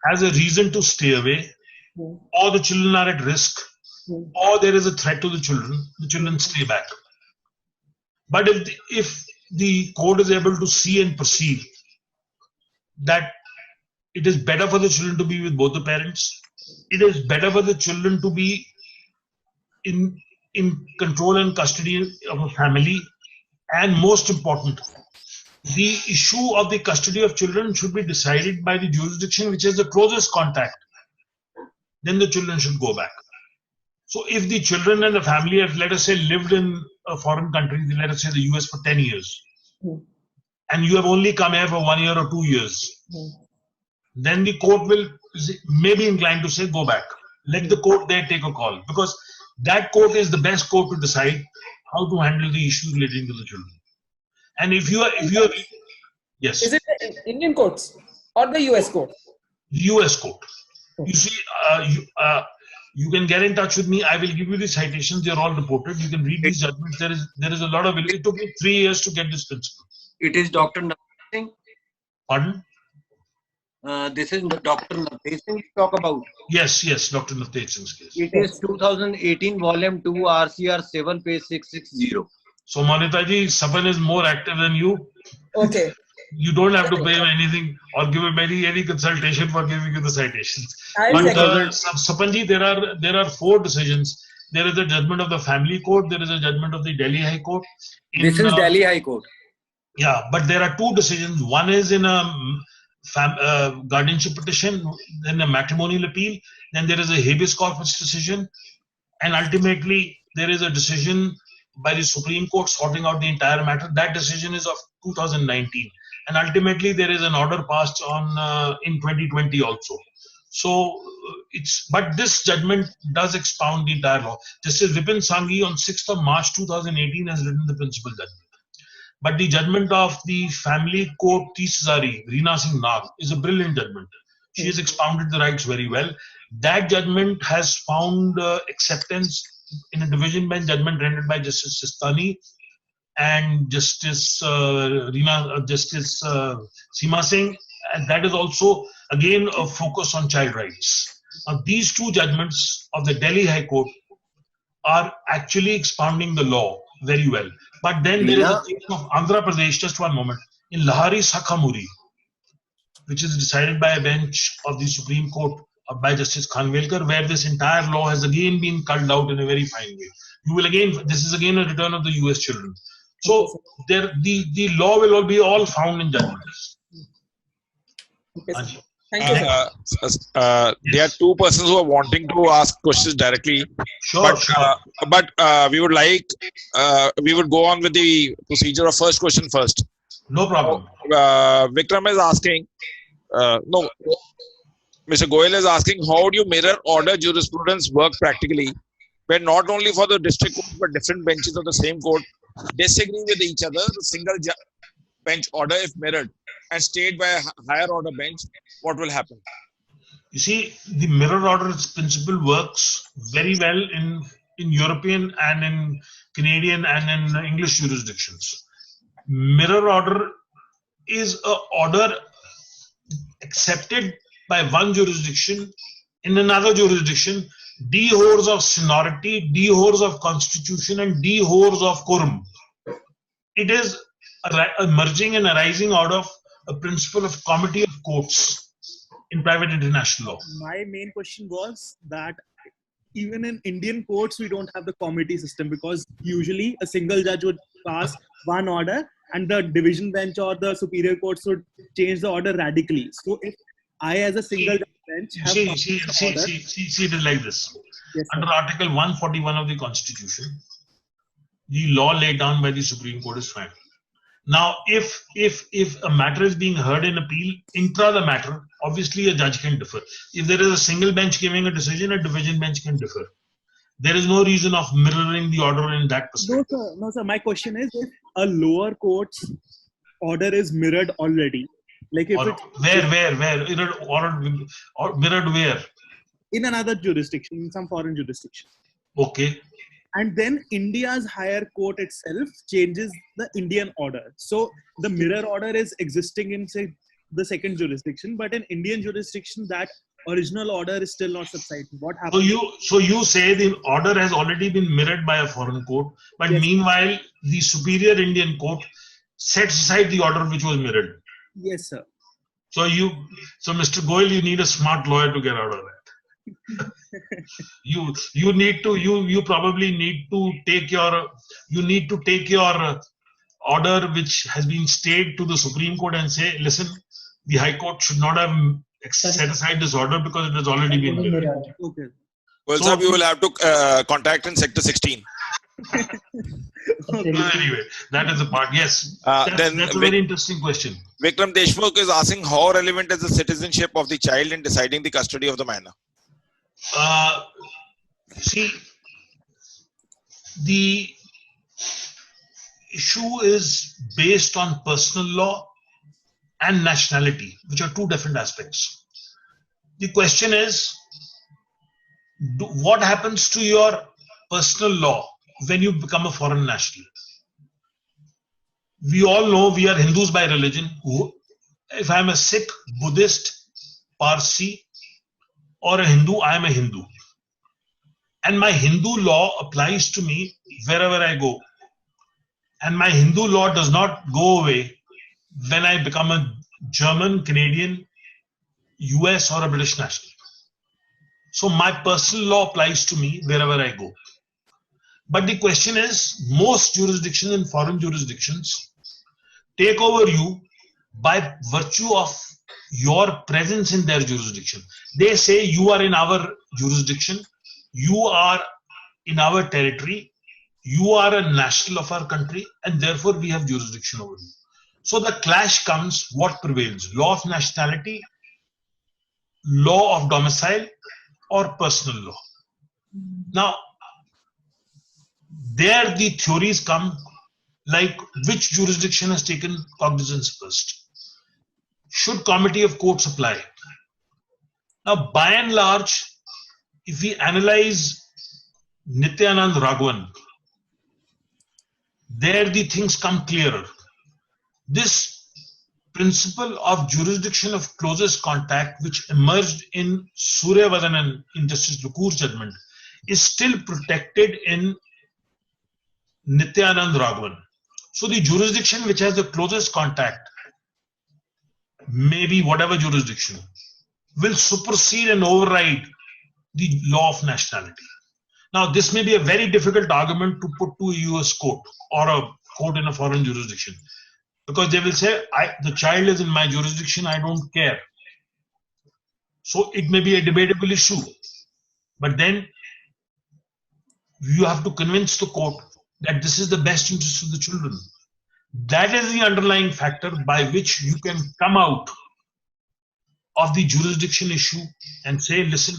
has a reason to stay away, Mm. or the children are at risk, Mm. or there is a threat to the children stay back. But if the court is able to see and perceive that it is better for the children to be with both the parents, it is better for the children to be in control and custody of a family, and most important, the issue of the custody of children should be decided by the jurisdiction which has the closest contact. Then the children should go back. So if the children and the family have, let us say, lived in a foreign country, let us say the US for 10 years, and you have only come here for 1 year or 2 years, then the court may be inclined to say, go back. Let the court there take a call, because that court is the best court to decide how to handle the issues relating to the children. And if you are, yes. Is it the Indian courts or the US court? US court. You see, you can get in touch with me. I will give you the citations. They're all reported. You can read these judgments. There is a lot of. It took me 3 years to get this principle. It is Dr. Navtej Singh. Pardon? This is Dr. Navtej Singh you talk about. Yes, Dr. Navtej Singh's case. It is 2018 volume 2 RCR 7 page 660. So Manita ji, Sapan is more active than you. Okay. You don't have to pay him anything or give him any consultation for giving you the citations. But Sapan ji, there are 4 decisions. There is a judgment of the family court. There is a judgment of the Delhi High Court. This is Delhi High Court. Yeah, but there are 2 decisions. One is in a guardianship petition, then a matrimonial appeal, then there is a habeas corpus decision, and ultimately there is a decision by the Supreme Court sorting out the entire matter. That decision is of 2019, and ultimately there is an order passed on in 2020 also. So but this judgment does expound the entire law. Justice Vipin Sanghi on 6th of March 2018 has written the principal judgment. But the judgment of the family court Tisari, Reena Singh Nag, is a brilliant judgment. She has expounded the rights very well. That judgment has found acceptance in a division bench judgment rendered by Justice Sistani and Justice Seema Singh, and that is also again a focus on child rights. Now, these 2 judgments of the Delhi High Court are actually expounding the law very well. But then there is a case of Andhra Pradesh, just one moment, in Lahari Sakhamuri, which is decided by a bench of the Supreme Court by Justice Khanwilkar, where this entire law has again been culled out in a very fine way. This is again a return of the US children. So the law will all be found in judgments. Okay, Thank you, sir. There are two persons who are wanting to ask questions directly. Sure, sure. But we would like, we would go on with the procedure of first question first. No problem. Vikram is asking, no, Mr. Goyal is asking, how do you mirror order jurisprudence work practically, where not only for the district court but different benches of the same court disagree with each other, the single bench order if mirrored and stayed by a higher order bench, what will happen? You see, the mirror order principle works very well in European and in Canadian and in English jurisdictions. Mirror order is an order accepted by one jurisdiction in another jurisdiction, dehors of sonority, dehors of constitution, and dehors of quorum. It is a merging and arising out of a principle of comity of courts in private international law. My main question was that even in Indian courts, we don't have the comity system, because usually a single judge would pass one order and the division bench or the superior courts would change the order radically. So if I, as a single bench, have see, it is like this. Yes, under Article 141 of the Constitution, the law laid down by the Supreme Court is final. Now, if a matter is being heard in appeal, intra the matter, obviously a judge can differ. If there is a single bench giving a decision, a division bench can differ. There is no reason of mirroring the order in that perspective. No, sir. My question is, if a lower court's order is mirrored already, like if mirrored where? In another jurisdiction, in some foreign jurisdiction. Okay. And then India's higher court itself changes the Indian order. So the mirror order is existing in, say, the second jurisdiction, but in Indian jurisdiction, that original order is still not subsiding. What happens? So you say the order has already been mirrored by a foreign court, but yes, meanwhile, the superior Indian court sets aside the order which was mirrored. Yes, sir. So Mr. Goyal, you need a smart lawyer to get out of that. you probably need to take your order which has been stayed to the Supreme Court and say, listen, the High Court should not have set aside this order because it has already been mirrored. Okay. Well, sir, you will have to contact in Sector 16. Anyway, that is a part. Yes, that's a very interesting question. Vikram Deshmukh is asking, how relevant is the citizenship of the child in deciding the custody of the minor? See, the issue is based on personal law and nationality, which are two different aspects. The question is, what happens to your personal law when you become a foreign national? We all know we are Hindus by religion. If I am a Sikh, Buddhist, Parsi, or a Hindu, I am a Hindu. And my Hindu law applies to me wherever I go. And my Hindu law does not go away when I become a German, Canadian, US, or a British national. So my personal law applies to me wherever I go. But the question is, most jurisdictions and foreign jurisdictions take over you by virtue of your presence in their jurisdiction. They say you are in our jurisdiction, you are in our territory, you are a national of our country, and therefore we have jurisdiction over you. So the clash comes, what prevails? Law of nationality, law of domicile, or personal law. Now, there the theories come like which jurisdiction has taken cognizance first. Should comity of courts apply? Now, by and large, if we analyze Nityanand Raghavan, there the things come clearer. This principle of jurisdiction of closest contact, which emerged in Suryavadanan in Justice Lukur's judgment, is still protected in Nityanand Raghavan. So the jurisdiction which has the closest contact, maybe whatever jurisdiction, will supersede and override the law of nationality. Now, this may be a very difficult argument to put to a US court or a court in a foreign jurisdiction, because they will say, the child is in my jurisdiction, I don't care. So it may be a debatable issue, but then you have to convince the court that this is the best interest of the children. That is the underlying factor by which you can come out of the jurisdiction issue and say, listen,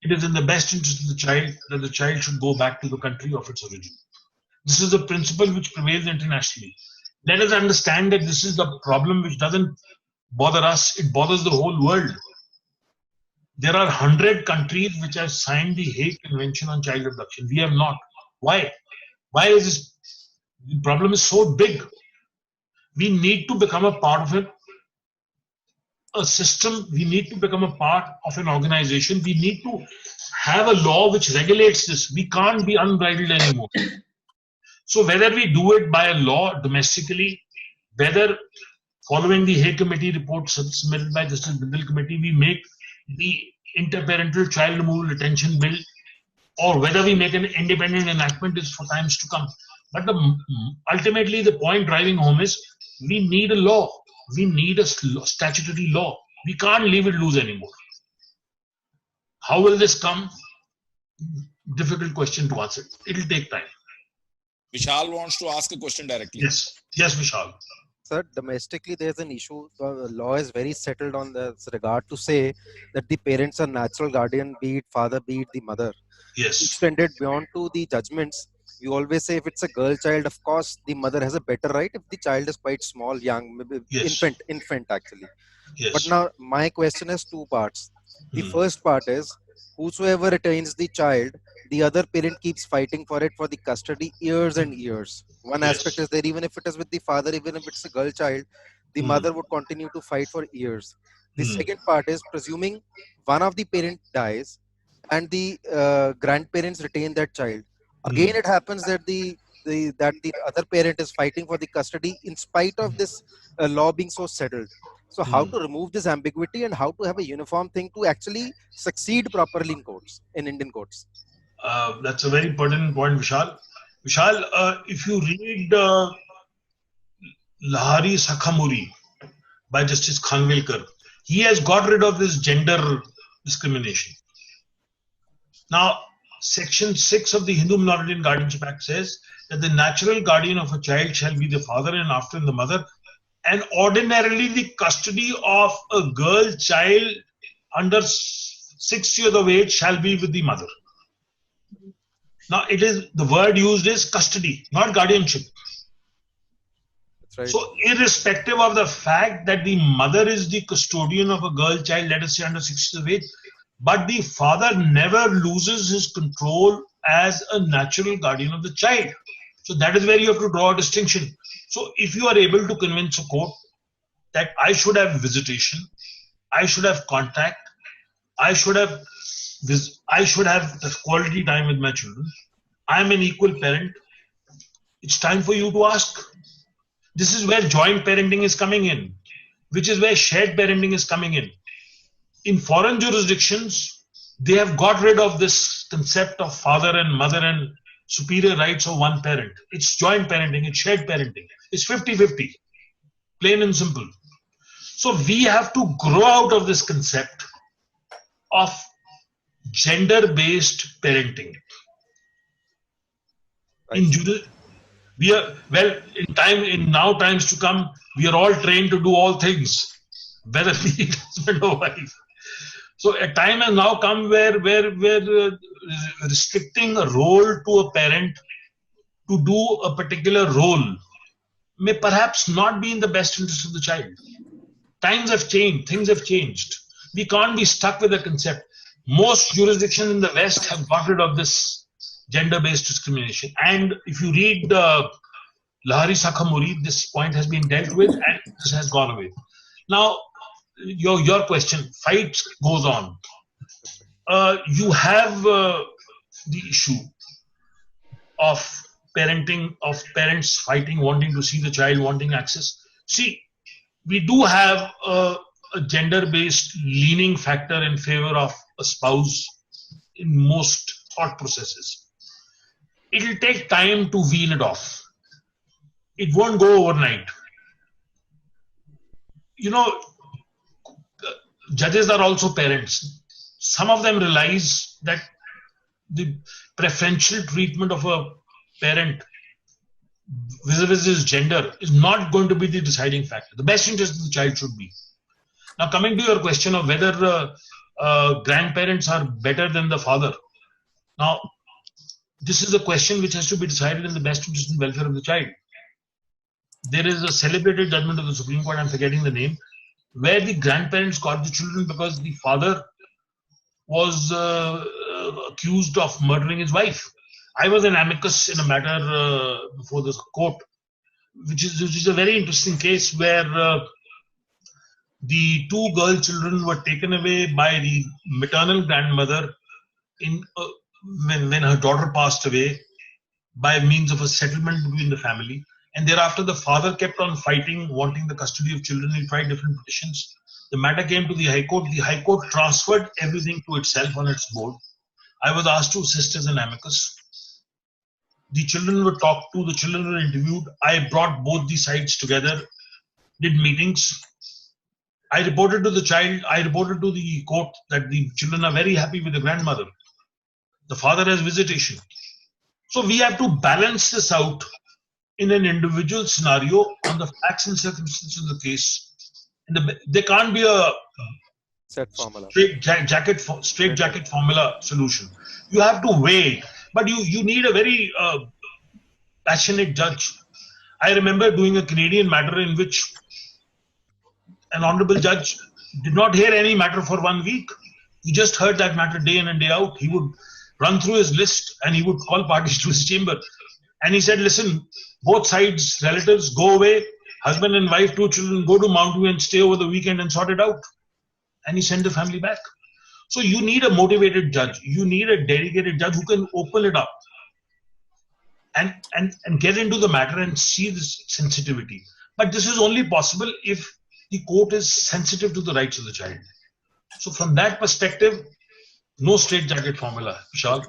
it is in the best interest of the child that the child should go back to the country of its origin. This is a principle which prevails internationally. Let us understand that this is the problem which doesn't bother us, it bothers the whole world. There are 100 countries which have signed the Hague Convention on Child Abduction. We have not. Why? Why is this? The problem is so big. We need to become a part of it. A system, we need to become a part of an organization. We need to have a law which regulates this. We can't be unbridled anymore. So whether we do it by a law domestically, whether following the Hague Committee report submitted by Justice Bindal Committee, we make the interparental child removal detention bill, or whether we make an independent enactment is for times to come. But ultimately the point driving home is we need a law. We need a statutory law. We can't leave it loose anymore. How will this come? Difficult question to answer. It will take time. Vishal wants to ask a question directly. Yes. Yes, Vishal. Sir, domestically there's an issue. The law is very settled on this regard to say that the parents are natural guardian, be it father, be it the mother. Yes. Extended beyond to the judgments, we always say if it's a girl child, of course, the mother has a better right if the child is quite small, young, maybe Yes. infant actually. Yes. But now my question has two parts. The Hmm. first part is, whosoever retains the child, the other parent keeps fighting for it for the custody years and years. One Yes. aspect is there, even if it is with the father, even if it's a girl child, the Hmm. mother would continue to fight for years. The Hmm. second part is, presuming one of the parent dies and the grandparents retain that child. Again, it happens that the other parent is fighting for the custody in spite of this law being so settled. So how to remove this ambiguity and how to have a uniform thing to actually succeed properly in courts, in Indian courts? That's a very pertinent point, Vishal. Vishal, if you read Lahari Sakhamuri by Justice Khanvilkar, he has got rid of this gender discrimination. Now, Section 6 of the Hindu Minority and Guardianship Act says that the natural guardian of a child shall be the father and after the mother, and ordinarily the custody of a girl child under 6 years of age shall be with the mother. Now, it is the word used is custody, not guardianship. That's right. So, irrespective of the fact that the mother is the custodian of a girl child, let us say under 6 years of age, but the father never loses his control as a natural guardian of the child. So that is where you have to draw a distinction. So if you are able to convince a court that I should have visitation, I should have contact, I should have the quality time with my children, I am an equal parent, it's time for you to ask. This is where joint parenting is coming in, which is where shared parenting is coming in. In foreign jurisdictions, they have got rid of this concept of father and mother and superior rights of one parent. It's joint parenting, it's shared parenting. It's 50-50, plain and simple. So we have to grow out of this concept of gender-based parenting. In we are, well, in now times to come, we are all trained to do all things, whether be husband or wife. So a time has now come where restricting a role to a parent to do a particular role may perhaps not be in the best interest of the child. Times have changed, things have changed. We can't be stuck with a concept. Most jurisdictions in the West have got rid of this gender-based discrimination. And if you read Lahari Sakhamuri, this point has been dealt with and this has gone away. Now, your question, fight goes on. You have the issue of parenting, of parents fighting, wanting to see the child, wanting access. See, we do have a gender-based leaning factor in favor of a spouse in most thought processes. It will take time to wean it off. It won't go overnight. You know, judges are also parents. Some of them realize that the preferential treatment of a parent vis-a-vis his gender is not going to be the deciding factor. The best interest of the child should be. Now, coming to your question of whether grandparents are better than the father. Now, this is a question which has to be decided in the best interest and welfare of the child. There is a celebrated judgment of the Supreme Court, I'm forgetting the name, where the grandparents got the children because the father was accused of murdering his wife. I was an amicus in a matter before the court, which is a very interesting case where the two girl children were taken away by the maternal grandmother when her daughter passed away by means of a settlement between the family. And thereafter, the father kept on fighting, wanting the custody of children. He tried different petitions. The matter came to the High Court. The High Court transferred everything to itself on its board. I was asked to assist as an amicus. The children were talked to, the children were interviewed. I brought both the sides together, did meetings. I reported to the court that the children are very happy with the grandmother. The father has visitation. So we have to balance this out in an individual scenario on the facts and circumstances of the case. There can't be a set formula, straight jacket formula solution. You have to weigh, but you need a very passionate judge. I remember doing a Canadian matter in which an honorable judge did not hear any matter for 1 week. He just heard that matter day in and day out. He would run through his list and he would call parties to his chamber. And he said, listen, both sides, relatives, go away. Husband and wife, 2 children, go to Mount View and stay over the weekend and sort it out. And he sent the family back. So you need a motivated judge. You need a dedicated judge who can open it up and get into the matter and see this sensitivity. But this is only possible if the court is sensitive to the rights of the child. So from that perspective, no straitjacket formula. Vishal.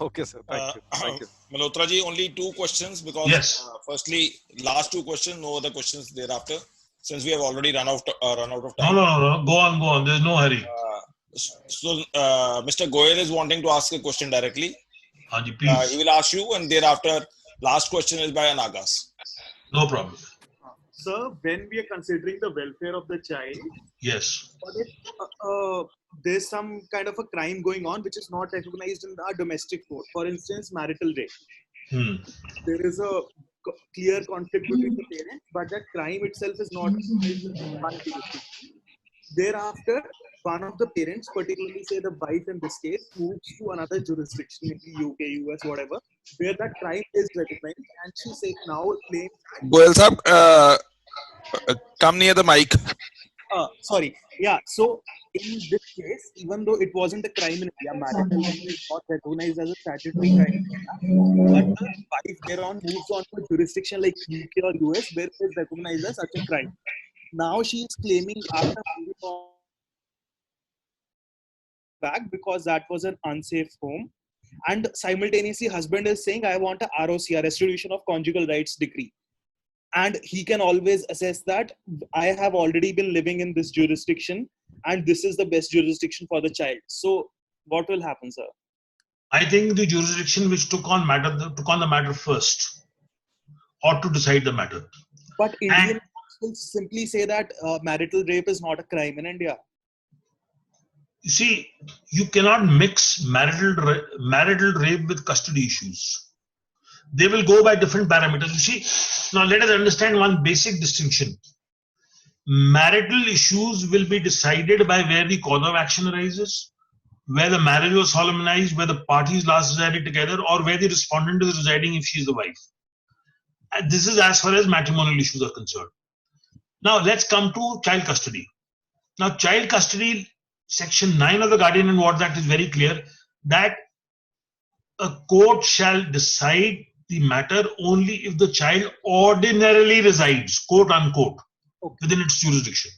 Okay, sir. Thank you. Malhotra ji, only 2 questions because yes. Firstly, last 2 questions, no other questions thereafter, since we have already run out of time. No. Go on. There's no hurry. So, Mr. Goyal is wanting to ask a question directly. Haji, please. He will ask you, and thereafter, last question is by Anagas. No problem. Sir, when we are considering the welfare of the child, yes, but if there's some kind of a crime going on which is not recognized in our domestic court, for instance, marital rape, there is a clear conflict between the parents, but that crime itself is not recognized in one jurisdiction. Thereafter, one of the parents, particularly say the wife in this case, moves to another jurisdiction, maybe UK, US, whatever, where that crime is recognized, and she says now claims. Goyal sahab, come near the mic. Sorry. Yeah. So in this case, even though it wasn't a crime in India, marital rape is not recognized as a statutory crime, but the wife thereon moves on to a jurisdiction like UK or US where it is recognized as such a crime. Now she is claiming after moving on back because that was an unsafe home, and simultaneously husband is saying I want a ROC, a restitution of conjugal rights decree. And he can always assess that I have already been living in this jurisdiction and this is the best jurisdiction for the child. So what will happen, sir? I think the jurisdiction which took on the matter first ought to decide the matter. But Indian will simply say that marital rape is not a crime in India. You see, you cannot mix marital rape with custody issues. They will go by different parameters. You see, now let us understand one basic distinction. Marital issues will be decided by where the cause of action arises, where the marriage was solemnized, where the parties last resided together, or where the respondent is residing if she is the wife. And this is as far as matrimonial issues are concerned. Now let's come to child custody. Now child custody, Section 9 of the Guardian and Wards Act is very clear that a court shall decide the matter only if the child ordinarily resides, quote unquote, within its jurisdiction.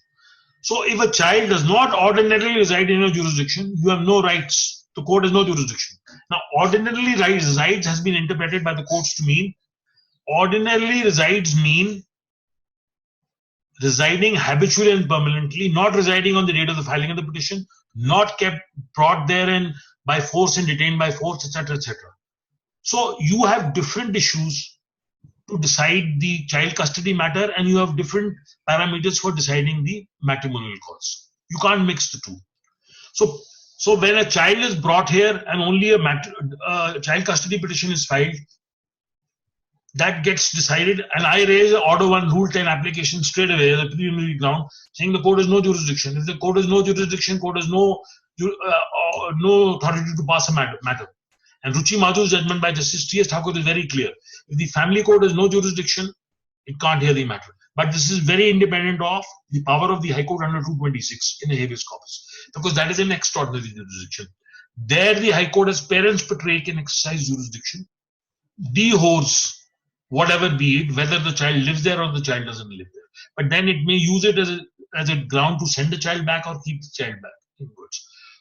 So if a child does not ordinarily reside in a jurisdiction, you have no rights. The court has no jurisdiction. Now, ordinarily resides has been interpreted by the courts to mean, ordinarily resides mean residing habitually and permanently, not residing on the date of the filing of the petition, not kept, brought therein by force and detained by force, etc., etc. So you have different issues to decide the child custody matter, and you have different parameters for deciding the matrimonial cause. You can't mix the two. So when a child is brought here and only a child custody petition is filed, that gets decided, and I raise an Order 1 Rule 10 application straight away as a preliminary ground, saying the court has no jurisdiction. If the court has no jurisdiction, court has no authority to pass a matter. And Ruchi Madhu's judgment by Justice T.S. Thakur is very clear. If the family court has no jurisdiction, it can't hear the matter. But this is very independent of the power of the High Court under 226 in the habeas corpus, because that is an extraordinary jurisdiction. There the High Court as parents patriae can exercise jurisdiction, dehors whatever be it, whether the child lives there or the child doesn't live there. But then it may use it as a ground to send the child back or keep the child back.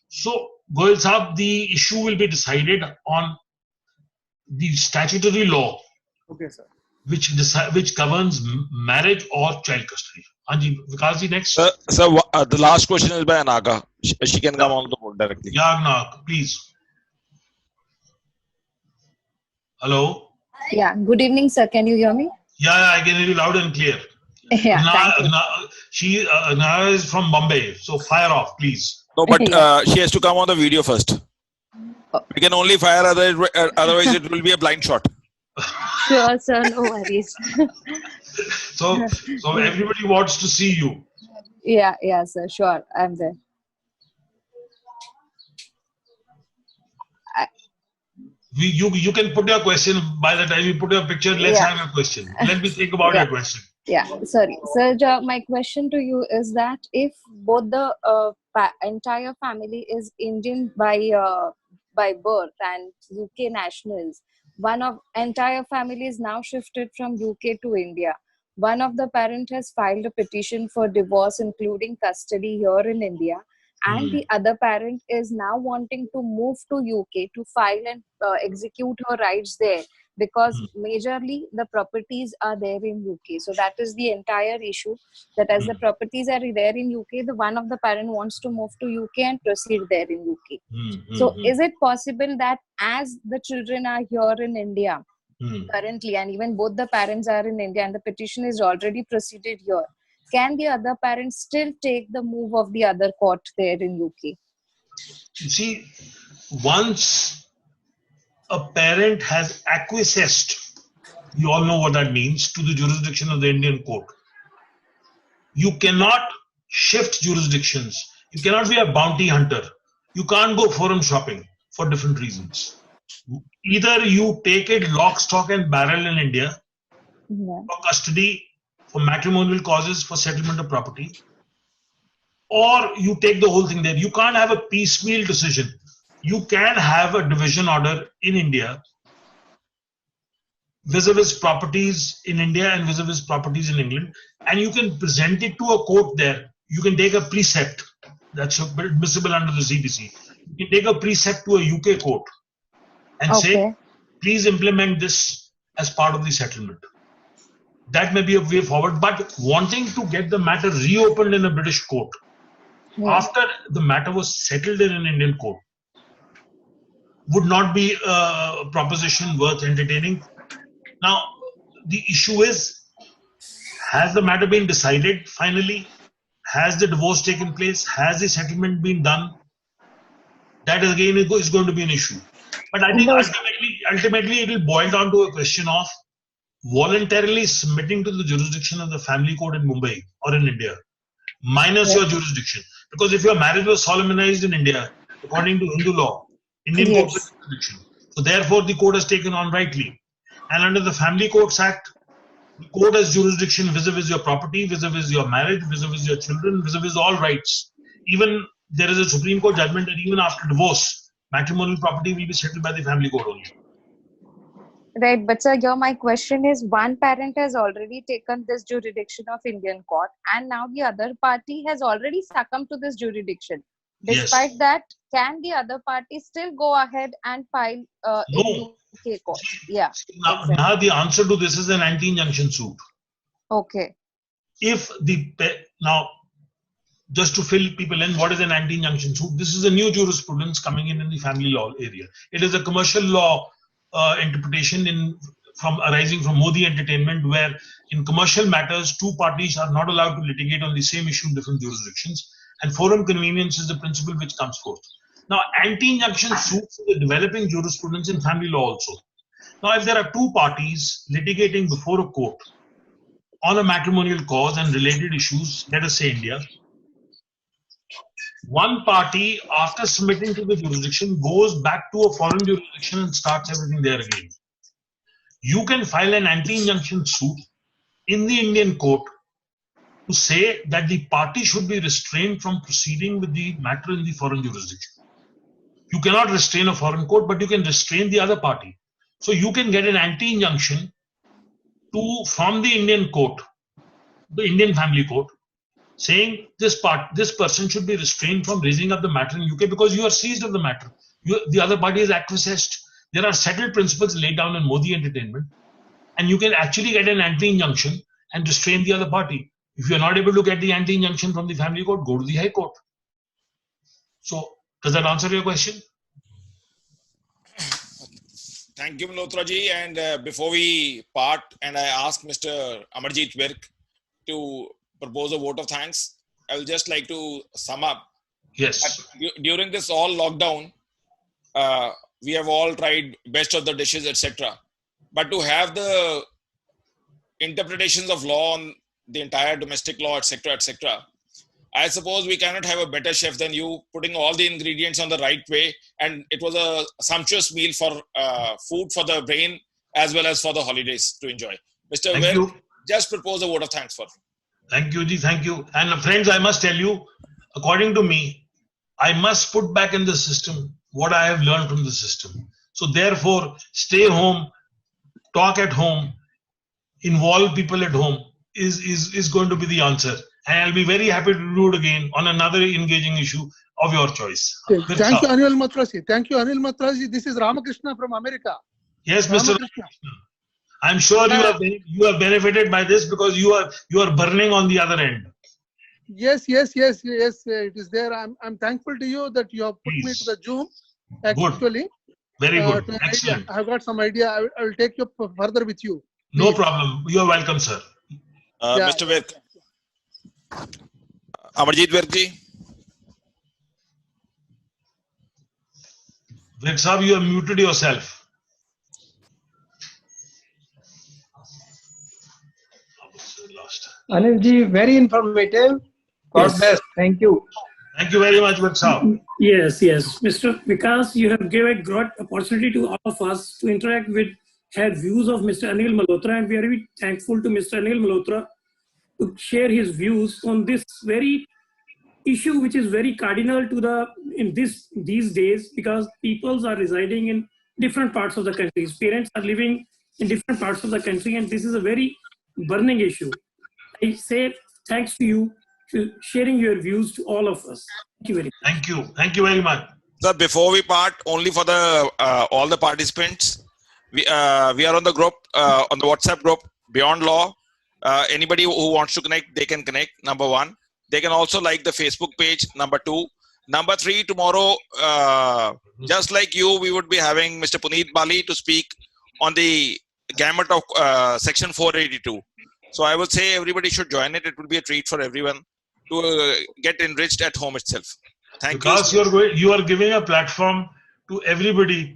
So, Goyal Sahab, the issue will be decided on the statutory law, Okay, sir. which governs marriage or child custody. Anji, Vikasji, next. Sir, the last question is by Anaga. She can come on the board directly. Yeah, Anak, please. Hello? Yeah, good evening, sir. Can you hear me? Yeah, I can hear you loud and clear. Yeah, thank you. Nara is from Bombay, so fire off, please. No, but she has to come on the video first. We can only fire, otherwise it will be a blind shot. Sure, sir. No worries. So everybody wants to see you. Yeah, sir. Sure, I'm there. You can put your question. By the time you put your picture, let's have a question. Let me think about your question. Yeah, sorry. Sir, my question to you is that if both the entire family is Indian by birth and UK nationals, one of entire family is now shifted from UK to India. One of the parent has filed a petition for divorce, including custody here in India, and the other parent is now wanting to move to UK to file and execute her rights there, because majorly the properties are there in UK. So that is the entire issue, that as the properties are there in UK, the one of the parent wants to move to UK and proceed there in UK. So is it possible that as the children are here in India currently, and even both the parents are in India and the petition is already proceeded here, can the other parent still take the move of the other court there in UK? You see, once a parent has acquiesced, you all know what that means, to the jurisdiction of the Indian court. You cannot shift jurisdictions. You cannot be a bounty hunter. You can't go forum shopping for different reasons. Either you take it lock, stock and barrel in India for custody, for matrimonial causes, for settlement of property, or you take the whole thing there. You can't have a piecemeal decision. You can have a division order in India vis-a-vis properties in India and vis-a-vis properties in England, and you can present it to a court there. You can take a precept that's admissible under the CBC. You can take a precept to a UK court and say, please implement this as part of the settlement. That may be a way forward, but wanting to get the matter reopened in a British court after the matter was settled in an Indian court would not be a proposition worth entertaining. Now, the issue is, has the matter been decided finally? Has the divorce taken place? Has the settlement been done? That again is going to be an issue. But I think ultimately it will boil down to a question of voluntarily submitting to the jurisdiction of the family court in Mumbai or in India, minus your jurisdiction. Because if your marriage was solemnized in India, according to Hindu law, Indian court has jurisdiction. So therefore the court has taken on rightly. And under the Family Courts Act, the court has jurisdiction vis-a-vis your property, vis-a-vis your marriage, vis-a-vis your children, vis-a-vis all rights. Even there is a Supreme Court judgment that even after divorce, matrimonial property will be settled by the family court only. Right, but sir, here my question is, one parent has already taken this jurisdiction of Indian court, and now the other party has already succumbed to this jurisdiction. Despite that, can the other party still go ahead and file in UK court? Now the answer to this is an anti-injunction suit. Okay. if now, just to fill people in, what is an anti-injunction suit? This is a new jurisprudence coming in the family law area. It is a commercial law interpretation arising from Modi Entertainment, where in commercial matters, two parties are not allowed to litigate on the same issue in different jurisdictions, and forum convenience is the principle which comes forth. Now, anti-injunction suits is a developing jurisprudence in family law also. Now, if there are two parties litigating before a court on a matrimonial cause and related issues, let us say India, one party, after submitting to the jurisdiction, goes back to a foreign jurisdiction and starts everything there again. You can file an anti-injunction suit in the Indian court to say that the party should be restrained from proceeding with the matter in the foreign jurisdiction. You cannot restrain a foreign court, but you can restrain the other party. So you can get an anti-injunction from the Indian court, the Indian family court, saying this person should be restrained from raising up the matter in UK because you are seized of the matter. The other party is acquiesced. There are settled principles laid down in Modi Entertainment, and you can actually get an anti-injunction and restrain the other party. If you are not able to get the anti-injunction from the family court, go to the High Court. So, does that answer your question? Thank you, Malhotra ji. And before we part, and I ask Mr. Amarjeet Virk to propose a vote of thanks, I will just like to sum up. Yes. During this all lockdown, we have all tried best of the dishes, etc. But to have the interpretations of law on the entire domestic law, etc., etc., I suppose we cannot have a better chef than you, putting all the ingredients on the right way. And it was a sumptuous meal for food for the brain as well as for the holidays to enjoy. Mr. Virk, just propose a vote of thanks for. Thank you, Ji. Thank you. And friends, I must tell you, according to me, I must put back in the system what I have learned from the system. So therefore, stay home, talk at home, involve people at home is going to be the answer. And I'll be very happy to do it again on another engaging issue of your choice. Okay. Thank you, Anil Malhotra. Thank you, Anil Malhotra. This is Ramakrishna from America. Yes, Mr. Ramakrishna. I'm sure you have benefited by this because you are burning on the other end. Yes. It is there. I'm thankful to you that you have put me to the Zoom. Actually, very good. Excellent. I have got some idea. I will take you further with you. No problem. You are welcome, sir. Mr. Virk. Amarjeet Virk ji. Virk sahab, you have muted yourself. Anil ji, very informative. God bless. Thank you. Thank you very much, Virk sahab. Yes. Mr. Vikas, you have given a great opportunity to all of us to interact with, have views of Mr. Anil Malhotra, and we are very thankful to Mr. Anil Malhotra to share his views on this very issue, which is very cardinal to these days, because peoples are residing in different parts of the country. Parents are living in different parts of the country, and this is a very burning issue. I say thanks to you for sharing your views to all of us. Thank you very much. Thank you. Thank you very much. Sir, before we part, only for the all the participants, we are on the group, on the WhatsApp group, Beyond Law. Anybody who wants to connect, they can connect, number one. They can also like the Facebook page, number two. Number three, tomorrow, just like you, we would be having Mr. Puneet Bali to speak on the gamut of section 482. So I would say everybody should join it. It would be a treat for everyone to get enriched at home itself. Thank you. Because you are giving a platform to everybody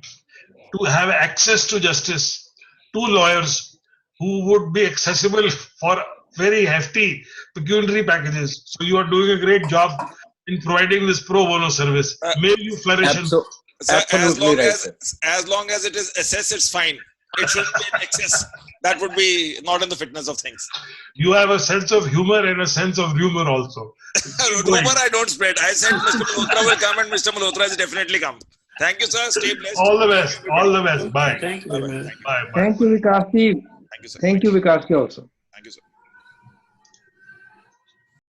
to have access to justice, to lawyers who would be accessible for very hefty pecuniary packages. So you are doing a great job in providing this pro bono service. May you flourish. Absolutely right. As long as it is assessed, it's fine. It should be in excess. That would be not in the fitness of things. You have a sense of humor and a sense of humor also. Rumor I don't spread. I said Mr. Malhotra will come, and Mr. Malhotra has definitely come. Thank you, sir. Stay blessed. All the best. All the best. Bye. Thank you. Bye. Thank you, Vikas ji. Thank you, sir. Thank you, Vikas ji also.